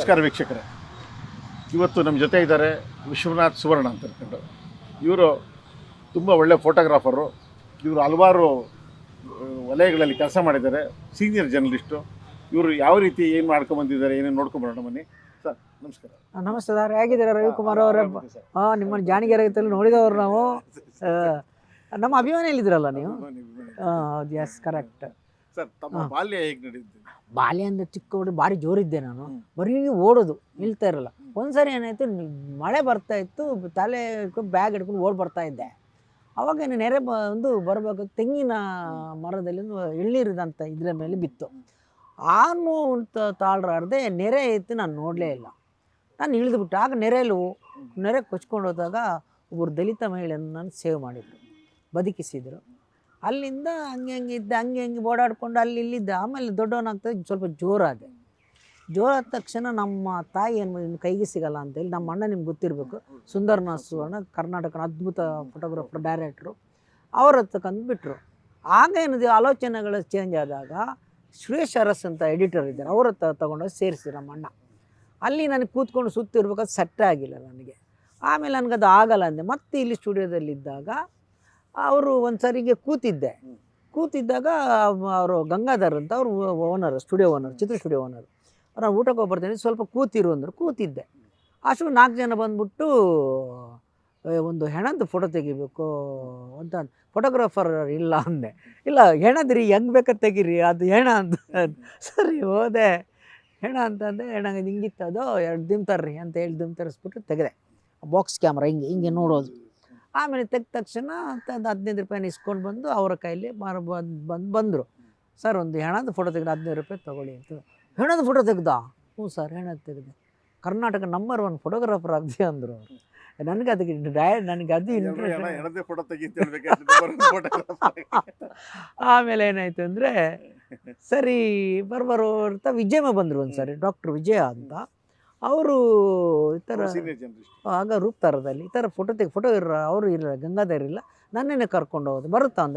ನಮಸ್ಕಾರ ವೀಕ್ಷಕರೇ. ಇವತ್ತು ನಮ್ಮ ಜೊತೆ ಇದ್ದಾರೆ ವಿಶ್ವನಾಥ್ ಸುವರ್ಣ ಅಂತ ಹೇಳ್ಕೊಂಡು. ಇವರು ತುಂಬ ಒಳ್ಳೆಯ ಫೋಟೋಗ್ರಾಫರು. ಇವರು ಹಲವಾರು ವಲಯಗಳಲ್ಲಿ ಕೆಲಸ ಮಾಡಿದ್ದಾರೆ, ಸೀನಿಯರ್ ಜರ್ನಲಿಸ್ಟು. ಇವರು ಯಾವ ರೀತಿ ಏನು ಮಾಡ್ಕೊಂಬಂದಿದ್ದಾರೆ, ಏನೇನು ನೋಡ್ಕೊಂಬರೋಣ ಬನ್ನಿ. ಸರ್ ನಮಸ್ಕಾರ. ನಮಸ್ತೆ ಸರ್, ಹೇಗಿದ್ದೀರಾ ರವಿಕುಮಾರ್ ಅವರೇ? ನಿಮ್ಮನ್ನು ಜಾಣಿಗೆರೆಗತ್ತಲ್ಲಿ ನೋಡಿದವರು ನಾವು. ನಮ್ಮ ಅಭಿಮಾನಿಯಲ್ಲಿದ್ದೀರಲ್ಲ ನೀವು? S, correct. ಸರ್, ತಮ್ಮ ಬಾಲ್ಯ ಹೇಗೆ ನಡೆಯುತ್ತೆ? ಬಾಲ್ಯ ಅಂದರೆ ಚಿಕ್ಕ ಹುಡುಗ ಭಾರಿ ಜೋರಿದ್ದೆ ನಾನು. ಬರೀ ಓಡೋದು, ನಿಲ್ತಾ ಇರಲ್ಲ. ಒಂದ್ಸರಿ ಏನಾಯಿತು, ಮಳೆ ಬರ್ತಾ ಇತ್ತು, ತಲೆ ಬ್ಯಾಗ್ ಹಿಡ್ಕೊಂಡು ಓಡಿ ಬರ್ತಾ ಇದ್ದೆ. ಅವಾಗ ನೆರೆ ಬರಬೇಕು, ತೆಂಗಿನ ಮರದಲ್ಲಿ ಎಳ್ನೀರಿದಂಥ ಇದ್ರ ಮೇಲೆ ಬಿತ್ತು. ಆನು ತಾಳ್ರಾರ್ದೆ ನೆರೆ ಇತ್ತು, ನಾನು ನೋಡಲೇ ಇಲ್ಲ. ನಾನು ಇಳಿದುಬಿಟ್ಟೆ. ಆಗ ನೆರೆ ಕೊಚ್ಕೊಂಡು ಹೋದಾಗ ಒಬ್ಬರು ದಲಿತ ಮಹಿಳೆಯನ್ನು ನಾನು ಸೇವ್ ಮಾಡಿದರು, ಬದುಕಿಸಿದರು. ಅಲ್ಲಿಂದ ಹಂಗೆ ಓಡಾಡ್ಕೊಂಡು ಇಲ್ಲಿದ್ದೆ. ಆಮೇಲೆ ದೊಡ್ಡವನಾಗ್ತದೆ, ಸ್ವಲ್ಪ ಜೋರಾದ ತಕ್ಷಣ ನಮ್ಮ ತಾಯಿ ಏನು ಕೈಗೆ ಸಿಗಲ್ಲ ಅಂತೇಳಿ, ನಮ್ಮ ಅಣ್ಣ ನಿಮ್ಗೆ ಗೊತ್ತಿರಬೇಕು, ಸುಂದರ್ನಾಥ್ ಸುವರ್ಣ, ಕರ್ನಾಟಕನ ಅದ್ಭುತ ಫೋಟೋಗ್ರಾಫರ್, ಡೈರೆಕ್ಟ್ರು, ಅವ್ರ ಹತ್ತಕ್ಕಂದು ಬಿಟ್ಟರು. ಆಗ ಏನಿದೆ ಆಲೋಚನೆಗಳು ಚೇಂಜ್ ಆದಾಗ ಸುರೇಶ್ ಅರಸ್ ಅಂತ ಎಡಿಟರ್ ಇದ್ದಾರೆ, ಅವ್ರ ತಗೊಂಡೋಗಿ ಸೇರಿಸಿದ್ರು ನಮ್ಮ ಅಣ್ಣ. ಅಲ್ಲಿ ನನಗೆ ಕೂತ್ಕೊಂಡು ಸುತ್ತಿರ್ಬೇಕಾದ್ರೆ ಸೆಟ್ ಆಗಿಲ್ಲ ನನಗೆ. ಆಮೇಲೆ ನನಗದು ಆಗಲ್ಲ ಅಂದೆ. ಮತ್ತೆ ಇಲ್ಲಿ ಸ್ಟುಡಿಯೋದಲ್ಲಿದ್ದಾಗ ಅವರು ಒಂದು ಸರಿಗೆ ಕೂತಿದ್ದಾಗ ಅವರು ಗಂಗಾಧರ್ ಅಂತ ಅವರು ಓನರ್, ಸ್ಟುಡಿಯೋ ಓನರ್, ಚಿತ್ರ ಸ್ಟುಡಿಯೋ ಓನರ್. ನಾನು ಊಟಕ್ಕೆ ಹೋಗ್ಬರ್ತೇನೆ, ಸ್ವಲ್ಪ ಕೂತಿರು ಅಂದರು. ಕೂತಿದ್ದೆ. ಅಷ್ಟು 4 ಜನ ಬಂದ್ಬಿಟ್ಟು ಒಂದು ಹೆಣದ ಫೋಟೋ ತೆಗಿಬೇಕು ಅಂತ. ಫೋಟೋಗ್ರಾಫರ್ ಇಲ್ಲ ಅಂದೆ. ಇಲ್ಲ, ಹೆಣದ್ರಿ, ಹೆಂಗೆ ಬೇಕಾದ ತೆಗೀರಿ, ಅದು ಹೆಣ ಅಂತ. ಸರಿ ಹೋದೆ. ಹೆಣ ಅಂತಂದೆ. ಹೆಣ ಹಿಂಗಿತ್ತು, ಅದು 2 ದಿನ ತರ್ರಿ ಅಂತ ಹೇಳಿ ತರಿಸ್ಬಿಟ್ಟು ತೆಗೆದೆ. ಬಾಕ್ಸ್ ಕ್ಯಾಮ್ರಾ ಹಿಂಗೆ ನೋಡೋದು. ಆಮೇಲೆ ತೆಗೆದ ತಕ್ಷಣ 15 ರೂಪಾಯಿನ ಇಸ್ಕೊಂಡು ಬಂದು ಅವರ ಕೈಲಿ ಬಂದರು. ಸರ್, ಒಂದು ಹೆಣದ ಫೋಟೋ ತೆಗೆದು 15 ರೂಪಾಯಿ ತೊಗೊಳ್ಳಿ ಅಂತ. ಹೆಣದ ಫೋಟೋ ತೆಗ್ದ? ಹ್ಞೂ ಸರ್, ಹೆಣದ ತೆಗೆದೆ. ಕರ್ನಾಟಕ ನಂಬರ್ 1 ಫೋಟೋಗ್ರಾಫರ್ ಆಗದೆ ಅಂದರು ಅವರು. ನನಗೆ ಅದು ಆಮೇಲೆ ಏನಾಯಿತು ಅಂದರೆ, ಸರಿ ಬರೋರ್ತ ವಿಜಯಮ್ಮ ಬಂದರು ಒಂದು ಸರಿ, ಡಾಕ್ಟರ್ ವಿಜಯ ಅಂತ. ಅವರು ಈ ಥರ ಆಗ ರೂಪ್ತಾರದಲ್ಲಿ ಈ ಥರ ಫೋಟೋ ಅವರು ಇರಲ್ಲ, ಗಂಗಾಧರ್ ಇಲ್ಲ, ನನ್ನೇನೆ ಕರ್ಕೊಂಡು ಹೋಗೋದು.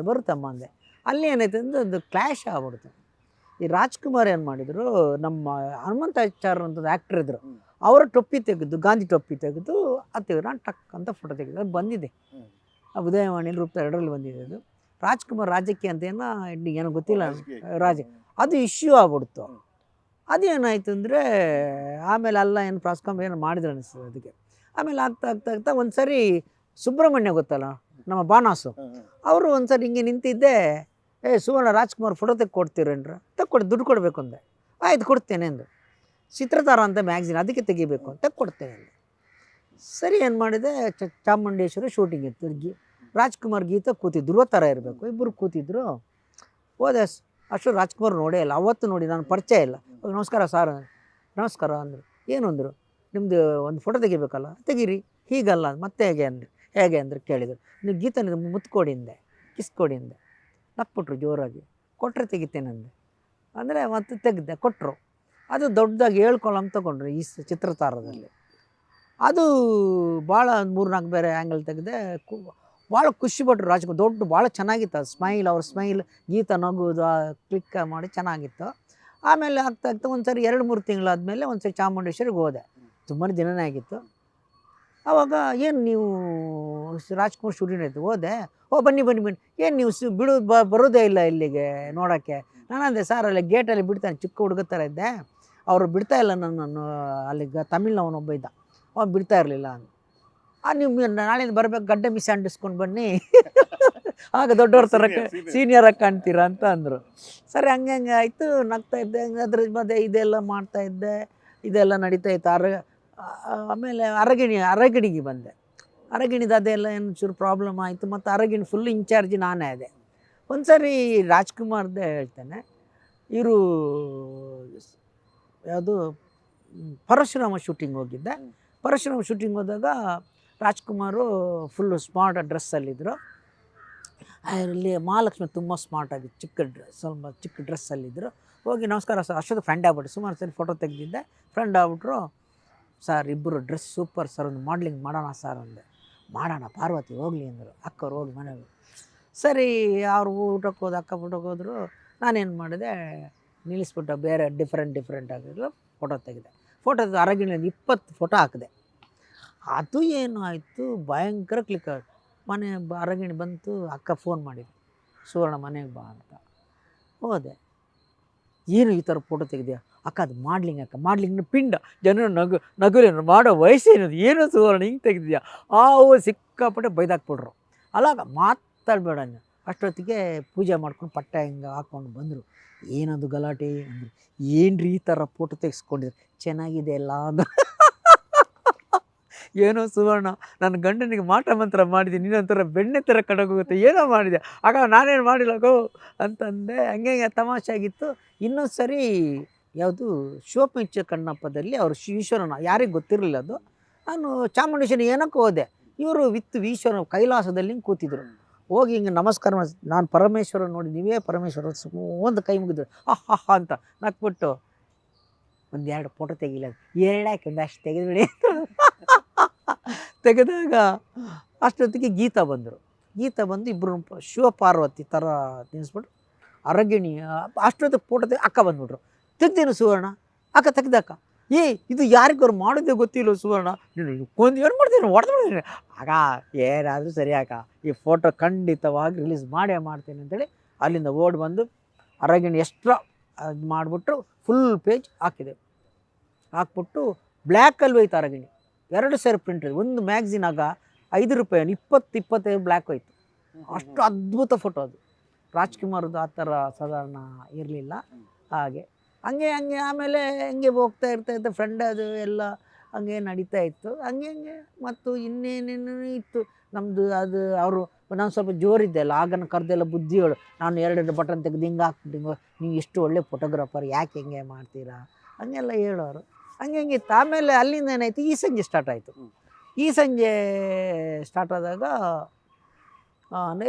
ಬರುತ್ತಮ್ಮ ಅಂದೆ. ಅಲ್ಲಿ ಏನಾಯ್ತು ಅಂದರೆ ಒಂದು ಕ್ಲ್ಯಾಶ್ ಆಗ್ಬಿಡ್ತು. ಈ ರಾಜ್ಕುಮಾರ್ ಏನು ಮಾಡಿದರು, ನಮ್ಮ ಹನುಮಂತಾಚಾರ್ಯ ಅಂತ ಆ್ಯಕ್ಟ್ರ್ ಇದ್ದರು, ಅವರ ಟೊಪ್ಪಿ ತೆಗೆದು, ಗಾಂಧಿ ಟೊಪ್ಪಿ ತೆಗೆದು ಅದು ನಾನು ಟಕ್ ಅಂತ ಫೋಟೋ ತೆಗೆದು ಅದು ಬಂದಿದೆ. ಉದಯವಾಣಿಯಲ್ಲಿ ರೂಪ್ತಾರ 2ರಲ್ಲಿ ಬಂದಿದೆ ಅದು. ರಾಜ್ಕುಮಾರ್ ರಾಜಕೀಯ ಅಂತ ಏನೋ ಗೊತ್ತಿಲ್ಲ, ಅದು ಇಶ್ಯೂ ಆಗ್ಬಿಡ್ತು. ಅದೇನಾಯಿತು ಅಂದರೆ, ಆಮೇಲೆ ಅಲ್ಲ ಏನು ಪ್ರಾಸ್ಕಾಮ್ ಏನು ಮಾಡಿದ್ರು ಅನಿಸ್ತದೆ ಅದಕ್ಕೆ. ಆಮೇಲೆ ಆಗ್ತಾ ಒಂದು ಸರಿ ಸುಬ್ರಹ್ಮಣ್ಯ ಗೊತ್ತಲ್ಲ, ನಮ್ಮ ಬಾನಾಸು, ಅವರು ಒಂದು ಸರಿ ಹಿಂಗೆ ನಿಂತಿದ್ದೆ. ಸುವರ್ಣ, ರಾಜ್ಕುಮಾರ್ ಫೋಟೋ ತೆಕ್ಕೊಡ್ತೀರೇನ್ರ? ತೆಕ್ಕೊಡಿ, ದುಡ್ಡು ಕೊಡಬೇಕು ಅಂದೆ. ಆಯ್ತು, ಕೊಡ್ತೇನೆ ಅಂದು. ಚಿತ್ರತಾರ ಅಂತ ಮ್ಯಾಗ್ಝಿನ್, ಅದಕ್ಕೆ ತೆಗಿಬೇಕು ಅಂತ ಕೊಡ್ತೇನೆ ಅಂದೆ. ಸರಿ, ಏನು ಮಾಡಿದೆ, ಚಾಮುಂಡೇಶ್ವರಿ ಶೂಟಿಂಗ್ ಇತ್ತು. ರಾಜ್ಕುಮಾರ್ ಗೀತಾ ಕೂತಿದ್ರು, ಧ್ರುವ ಥರ ಇರಬೇಕು, ಇಬ್ಬರು ಕೂತಿದ್ರು. ಹೋದೆ. ಅಷ್ಟು ರಾಜ್ಕುಮಾರ್ ನೋಡೇ ಇಲ್ಲ, ಅವತ್ತು ನೋಡಿ ನಾನು ಪರಿಚಯ ಇಲ್ಲ. ನಮಸ್ಕಾರ ಸಾರ್, ನಮಸ್ಕಾರ ಅಂದರು. ಏನು ಅಂದರು, ನಿಮ್ಮದು ಒಂದು ಫೋಟೋ ತೆಗಿಬೇಕಲ್ಲ, ತೆಗೀರಿ. ಹೀಗಲ್ಲ, ಮತ್ತೆ ಹೇಗೆ ಅಂದ್ರೆ ಕೇಳಿದರು. ನೀವು ಗೀತಾ ಮುತ್ತು ಕೊಡಿಂದೆ, ಕಿಸ್ ಕೊಡಿಂದೆ. ನಕ್ಬಿಟ್ರು ಜೋರಾಗಿ. ಕೊಟ್ಟರೆ ತೆಗಿತೇನೆ ಅಂದೆ. ಅಂದರೆ ಮತ್ತೆ ತೆಗೆದೆ, ಕೊಟ್ಟರು. ಅದು ದೊಡ್ಡದಾಗಿ 7 ಕಾಲಮ್ ತೊಗೊಂಡ್ರು ಈ ಚಿತ್ರತಾರದಲ್ಲಿ. ಅದು ಭಾಳ 3-4 ಬೇರೆ ಆ್ಯಂಗಲ್ ತೆಗೆದೆ. ಭಾಳ ಖುಷಿಪಟ್ಟರು ರಾಜ್ಕುಮಾರ್. ಭಾಳ ಚೆನ್ನಾಗಿತ್ತು ಅದು ಸ್ಮೈಲ್, ಅವ್ರ ಸ್ಮೈಲ್, ಗೀತ ನಗುವುದು ಕ್ಲಿಕ್ ಮಾಡಿ ಚೆನ್ನಾಗಿತ್ತು. ಆಮೇಲೆ ಆಗ್ತಾ ಒಂದು ಸರಿ 2-3 ತಿಂಗಳಾದಮೇಲೆ ಒಂದು ಸರಿ ಚಾಮುಂಡೇಶ್ವರಿಗೆ ಹೋದೆ. ತುಂಬಾ ದಿನನೇ ಆಗಿತ್ತು. ಆವಾಗ, ಏನು ನೀವು ರಾಜ್ಕುಮಾರ್ ಶೂಟಿಂಗ್ ಆಯಿತು, ಹೋದೆ. ಬನ್ನಿ, ಏನು ನೀವು ಬರೋದೇ ಇಲ್ಲ ಇಲ್ಲಿಗೆ ನೋಡೋಕ್ಕೆ? ನಾನಂದೆ, ಸರ್ ಅಲ್ಲಿ ಗೇಟಲ್ಲಿ ಬಿಡ್ತಾನೆ, ಚಿಕ್ಕ ಹುಡುಗ ಥರ ಇದ್ದೆ, ಅವರು ಬಿಡ್ತಾ ಇಲ್ಲ ನನ್ನನ್ನು. ಅಲ್ಲಿಗೆ ತಮಿಳ್ನವನೊಬ್ಬ ಇದ್ದ, ಅವ್ನು ಬಿಡ್ತಾ ಇರಲಿಲ್ಲ. ನೀವು ನಾಳೆಯಿಂದ ಬರಬೇಕು, ಗಡ್ಡೆ ಮಿಸ್ ಅಂಟಿಸ್ಕೊಂಡು ಬನ್ನಿ, ಆಗ ದೊಡ್ಡವ್ರ ಥರ ಸೀನಿಯರಾಗಿ ಕಾಣ್ತೀರಾ ಅಂತ ಅಂದರು. ಸರಿ, ಹಂಗೆ ಆಯಿತು. ನಗ್ತಾ ಇದ್ದೆ. ಅದ್ರ ಮಧ್ಯೆ ಇದೆಲ್ಲ ಮಾಡ್ತಾಯಿದ್ದೆ, ಇದೆಲ್ಲ ನಡೀತಾ ಇತ್ತು. ಆಮೇಲೆ ಅರಗಿಣಿಗೆ ಬಂದೆ. ಅರಗಿಣಿದು ಅದೆಲ್ಲ ಏನು ಚೂರು ಪ್ರಾಬ್ಲಮ್ ಆಯಿತು. ಮತ್ತು ಅರಗಿಣಿ ಫುಲ್ ಇನ್ಚಾರ್ಜ್ ನಾನೇ ಅದೇ. ಒಂದು ಸರಿ ರಾಜ್ಕುಮಾರ್ದೇ ಹೇಳ್ತೇನೆ, ಇವರು ಯಾವುದು ಪರಶುರಾಮ ಶೂಟಿಂಗ್ ಹೋಗಿದ್ದೆ. ಪರಶುರಾಮ ಶೂಟಿಂಗ್ ಹೋದಾಗ ರಾಜ್ಕುಮಾರು ಫುಲ್ಲು ಸ್ಮಾರ್ಟ್ ಡ್ರೆಸ್ಸಲ್ಲಿದ್ದರು. ಅಲ್ಲಿ ಮಹಾಲಕ್ಷ್ಮಿ ತುಂಬ ಸ್ಮಾರ್ಟಾಗಿ ಸ್ವಲ್ಪ ಚಿಕ್ಕ ಡ್ರೆಸ್ಸಲ್ಲಿದ್ದರು. ಹೋಗಿ ನಮಸ್ಕಾರ ಸರ್, ಅಷ್ಟೊಂದು ಫ್ರೆಂಡ್ ಆಗ್ಬಿಟ್ಟು ಸುಮಾರು ಸರಿ ಫೋಟೋ ತೆಗೆದಿದ್ದೆ. ಫ್ರೆಂಡ್ ಆಗ್ಬಿಟ್ರು. ಸರ್, ಇಬ್ಬರು ಡ್ರೆಸ್ ಸೂಪರ್ ಸರ್, ಒಂದು ಮಾಡ್ಲಿಂಗ್ ಮಾಡೋಣ ಸರ್ ಅಂದೆ. ಮಾಡೋಣ, ಪಾರ್ವತಿ ಹೋಗಲಿ ಅಂದರು. ಅಕ್ಕವ್ರು ಹೋಗಿ ಮನೆಗೆ. ಸರಿ, ಅವ್ರು ಊಟಕ್ಕೆ ಹೋದ, ಅಕ್ಕ ಊಟಕ್ಕೆ ಹೋದರು. ನಾನೇನು ಮಾಡಿದೆ, ನಿಲ್ಲಿಸ್ಬಿಟ್ಟು ಬೇರೆ ಡಿಫ್ರೆಂಟ್ ಆಗಿರೋ ಫೋಟೋ ತೆಗೆದೆ. ಫೋಟೋದ ಅರಗಿಣಿಯಲ್ಲಿ 20 ಫೋಟೋ ಹಾಕಿದೆ. ಅದು ಏನು ಆಯಿತು, ಭಯಂಕರ ಕ್ಲಿಕ್ ಆಯಿತು. ಮನೆ ಅರಗಿಣಿ ಬಂತು, ಅಕ್ಕ ಫೋನ್ ಮಾಡಿದ್ರು, ಸುವರ್ಣ ಮನೆಗೆ ಬಾ ಅಂತ. ಹೋದೆ. ಏನು ಈ ಥರ ಫೋಟೋ ತೆಗೆದ್ಯಾ? ಅಕ್ಕ ಅದು ಮಾಡ್ಲಿಂಗ್ ಅಕ್ಕ, ಮಾಡ್ಲಿಂಗ್ನ ಪಿಂಡ, ಜನರು ನಗುರೇನು ಮಾಡೋ ವಯಸ್ಸೇನದು, ಏನು ಸುವರ್ಣ ಹಿಂಗೆ ತೆಗೆದಿದ್ಯಾ? ಸಿಕ್ಕಾಪಟ್ಟೆ ಬೈದಾಕ್ಬಿಟ್ರು. ಅಲ್ಲಾಗ ಮಾತಾಡಬೇಡ ನೀವು. ಅಷ್ಟೊತ್ತಿಗೆ ಪೂಜೆ ಮಾಡ್ಕೊಂಡು ಪಟ್ಟ ಹಿಂಗೆ ಹಾಕ್ಕೊಂಡು ಬಂದರು. ಏನದು ಗಲಾಟೆ ಅಂದರು. ಏನ್ರಿ ಈ ಥರ ಫೋಟೋ ತೆಗೆಸ್ಕೊಂಡಿದ್ರು, ಚೆನ್ನಾಗಿದೆ ಅಲ್ಲ ಅಂದರು. ಏನೋ ಸುವರ್ಣ, ನನ್ನ ಗಂಡನಿಗೆ ಮಾಟ ಮಂತ್ರ ಮಾಡಿದ್ದೀನಿ, ನೀನೊಂಥರ ಬೆಣ್ಣೆ ಥರ ಕಡಗೋಗುತ್ತೆ, ಏನೋ ಮಾಡಿದೆ. ಆಗ ನಾನೇನು ಮಾಡಿಲ್ಲಗೋ ಅಂತಂದೆ. ಹಂಗೆ ತಮಾಷೆ ಆಗಿತ್ತು. ಇನ್ನೊಂದು ಸರಿ ಯಾವುದು ಶಿವಪಂಚ ಕಣ್ಣಪ್ಪದಲ್ಲಿ ಅವರು ಈಶ್ವರನ ಯಾರಿಗೆ ಗೊತ್ತಿರಲಿಲ್ಲ ಅದು. ನಾನು ಚಾಮುಂಡೇಶ್ವರಿ ಏನಕ್ಕೆ ಹೋದೆ, ಇವರು ಈಶ್ವರ ಕೈಲಾಸದಲ್ಲಿ ಹಿಂಗೆ ಕೂತಿದ್ರು. ಹೋಗಿ ಹಿಂಗೆ ನಮಸ್ಕಾರ ಮಾಡಿ, ನಾನು ಪರಮೇಶ್ವರ ನೋಡಿ, ನೀವೇ ಪರಮೇಶ್ವರ ಒಂದು ಕೈ ಮುಗಿದ್ರು. ಹಾ ಅಂತ ನಕ್ಬಿಟ್ಟು, 1-2 ಫೋಟೋ ತೆಗಿಲ್ಲ, 2 ಒಂದಷ್ಟು ತೆಗೆದುಬಿಡಿ ತೆಗೆದಾಗ ಅಷ್ಟೊತ್ತಿಗೆ ಗೀತಾ ಬಂದರು. ಗೀತಾ ಬಂದು ಇಬ್ಬರು ಶಿವಪಾರ್ವತಿ ಥರ ನಿಲ್ಲಿಸ್ಬಿಟ್ಟು ಅರಗಿಣಿ ಅಷ್ಟೊತ್ತಿಗೆ ಫೋಟೋ ಅಕ್ಕ ಬಂದ್ಬಿಟ್ರು. ತೆಗ್ದೇನು ಸುವರ್ಣ? ಅಕ್ಕ ತೆಗ್ದಕ್ಕ. ಇದು ಯಾರಿಗವ್ರು ಮಾಡೋದೇ ಗೊತ್ತಿಲ್ಲ ಸುವರ್ಣ, ನೀನು ಕೊಂದು ಏನು ಮಾಡ್ತೀನಿ, ಹೊಡೆದ್ಬಿಡ್ತೀನಿ. ಆಗ ಏನಾದರೂ ಸರಿ ಅಕ್ಕ, ಈ ಫೋಟೋ ಖಂಡಿತವಾಗಿ ರಿಲೀಸ್ ಮಾಡೇ ಮಾಡ್ತೀನಿ ಅಂತೇಳಿ ಅಲ್ಲಿಂದ ಓಡಿ ಬಂದು ಅರಗಿಣಿ ಎಕ್ಸ್ಟ್ರಾ ಅದು ಮಾಡಿಬಿಟ್ಟು ಫುಲ್ ಪೇಜ್ ಹಾಕಿದೆ. ಹಾಕ್ಬಿಟ್ಟು ಬ್ಲ್ಯಾಕಲ್ಲಿ ಹೋಯ್ತು ಅರಗಿಣಿ. 2 ಸೇರಿ ಪ್ರಿಂಟ್. ಒಂದು ಮ್ಯಾಗ್ಝಿನ್ ಆಗ 5 ರೂಪಾಯಿ 20-25 ಬ್ಲ್ಯಾಕ್ ಹೋಯ್ತು. ಅಷ್ಟು ಅದ್ಭುತ ಫೋಟೋ ಅದು. ರಾಜ್ಕುಮಾರ್ದು ಆ ಥರ ಸಾಧಾರಣ ಇರಲಿಲ್ಲ. ಹಂಗೆ ಆಮೇಲೆ ಹಂಗೆ ಹೋಗ್ತಾ ಇರ್ತಾಯಿತ್ತು. ಫ್ರೆಂಡ್ ಅದು ಎಲ್ಲ ಹಂಗೆ ನಡೀತಾ ಇತ್ತು. ಹಂಗೆ ಮತ್ತು ಇನ್ನೇನೇನು ಇತ್ತು ನಮ್ಮದು. ಅದು ಅವರು ನಾನು ಸ್ವಲ್ಪ ಜೋರಿದ್ದೆ ಅಲ್ಲ, ಆಗನ ಕರೆದೆಲ್ಲ ಬುದ್ಧಿಗಳು. ನಾನು 2 ಬಟನ್ ತೆಗೆದು ಹಿಂಗೆ ಹಾಕ್ಬಿಟ್ಟು, ನೀವು ಎಷ್ಟು ಒಳ್ಳೆ ಫೋಟೋಗ್ರಾಫರ್, ಯಾಕೆ ಹಿಂಗೆ ಮಾಡ್ತೀರಾ ಹಂಗೆಲ್ಲ ಹೇಳೋರು. ಹಂಗೆ ಇತ್ತು. ಆಮೇಲೆ ಅಲ್ಲಿಂದ ಏನಾಯಿತು, ಈ ಸಂಜೆ ಸ್ಟಾರ್ಟ್ ಆಯಿತು. ಈ ಸಂಜೆ ಸ್ಟಾರ್ಟ್ ಆದಾಗ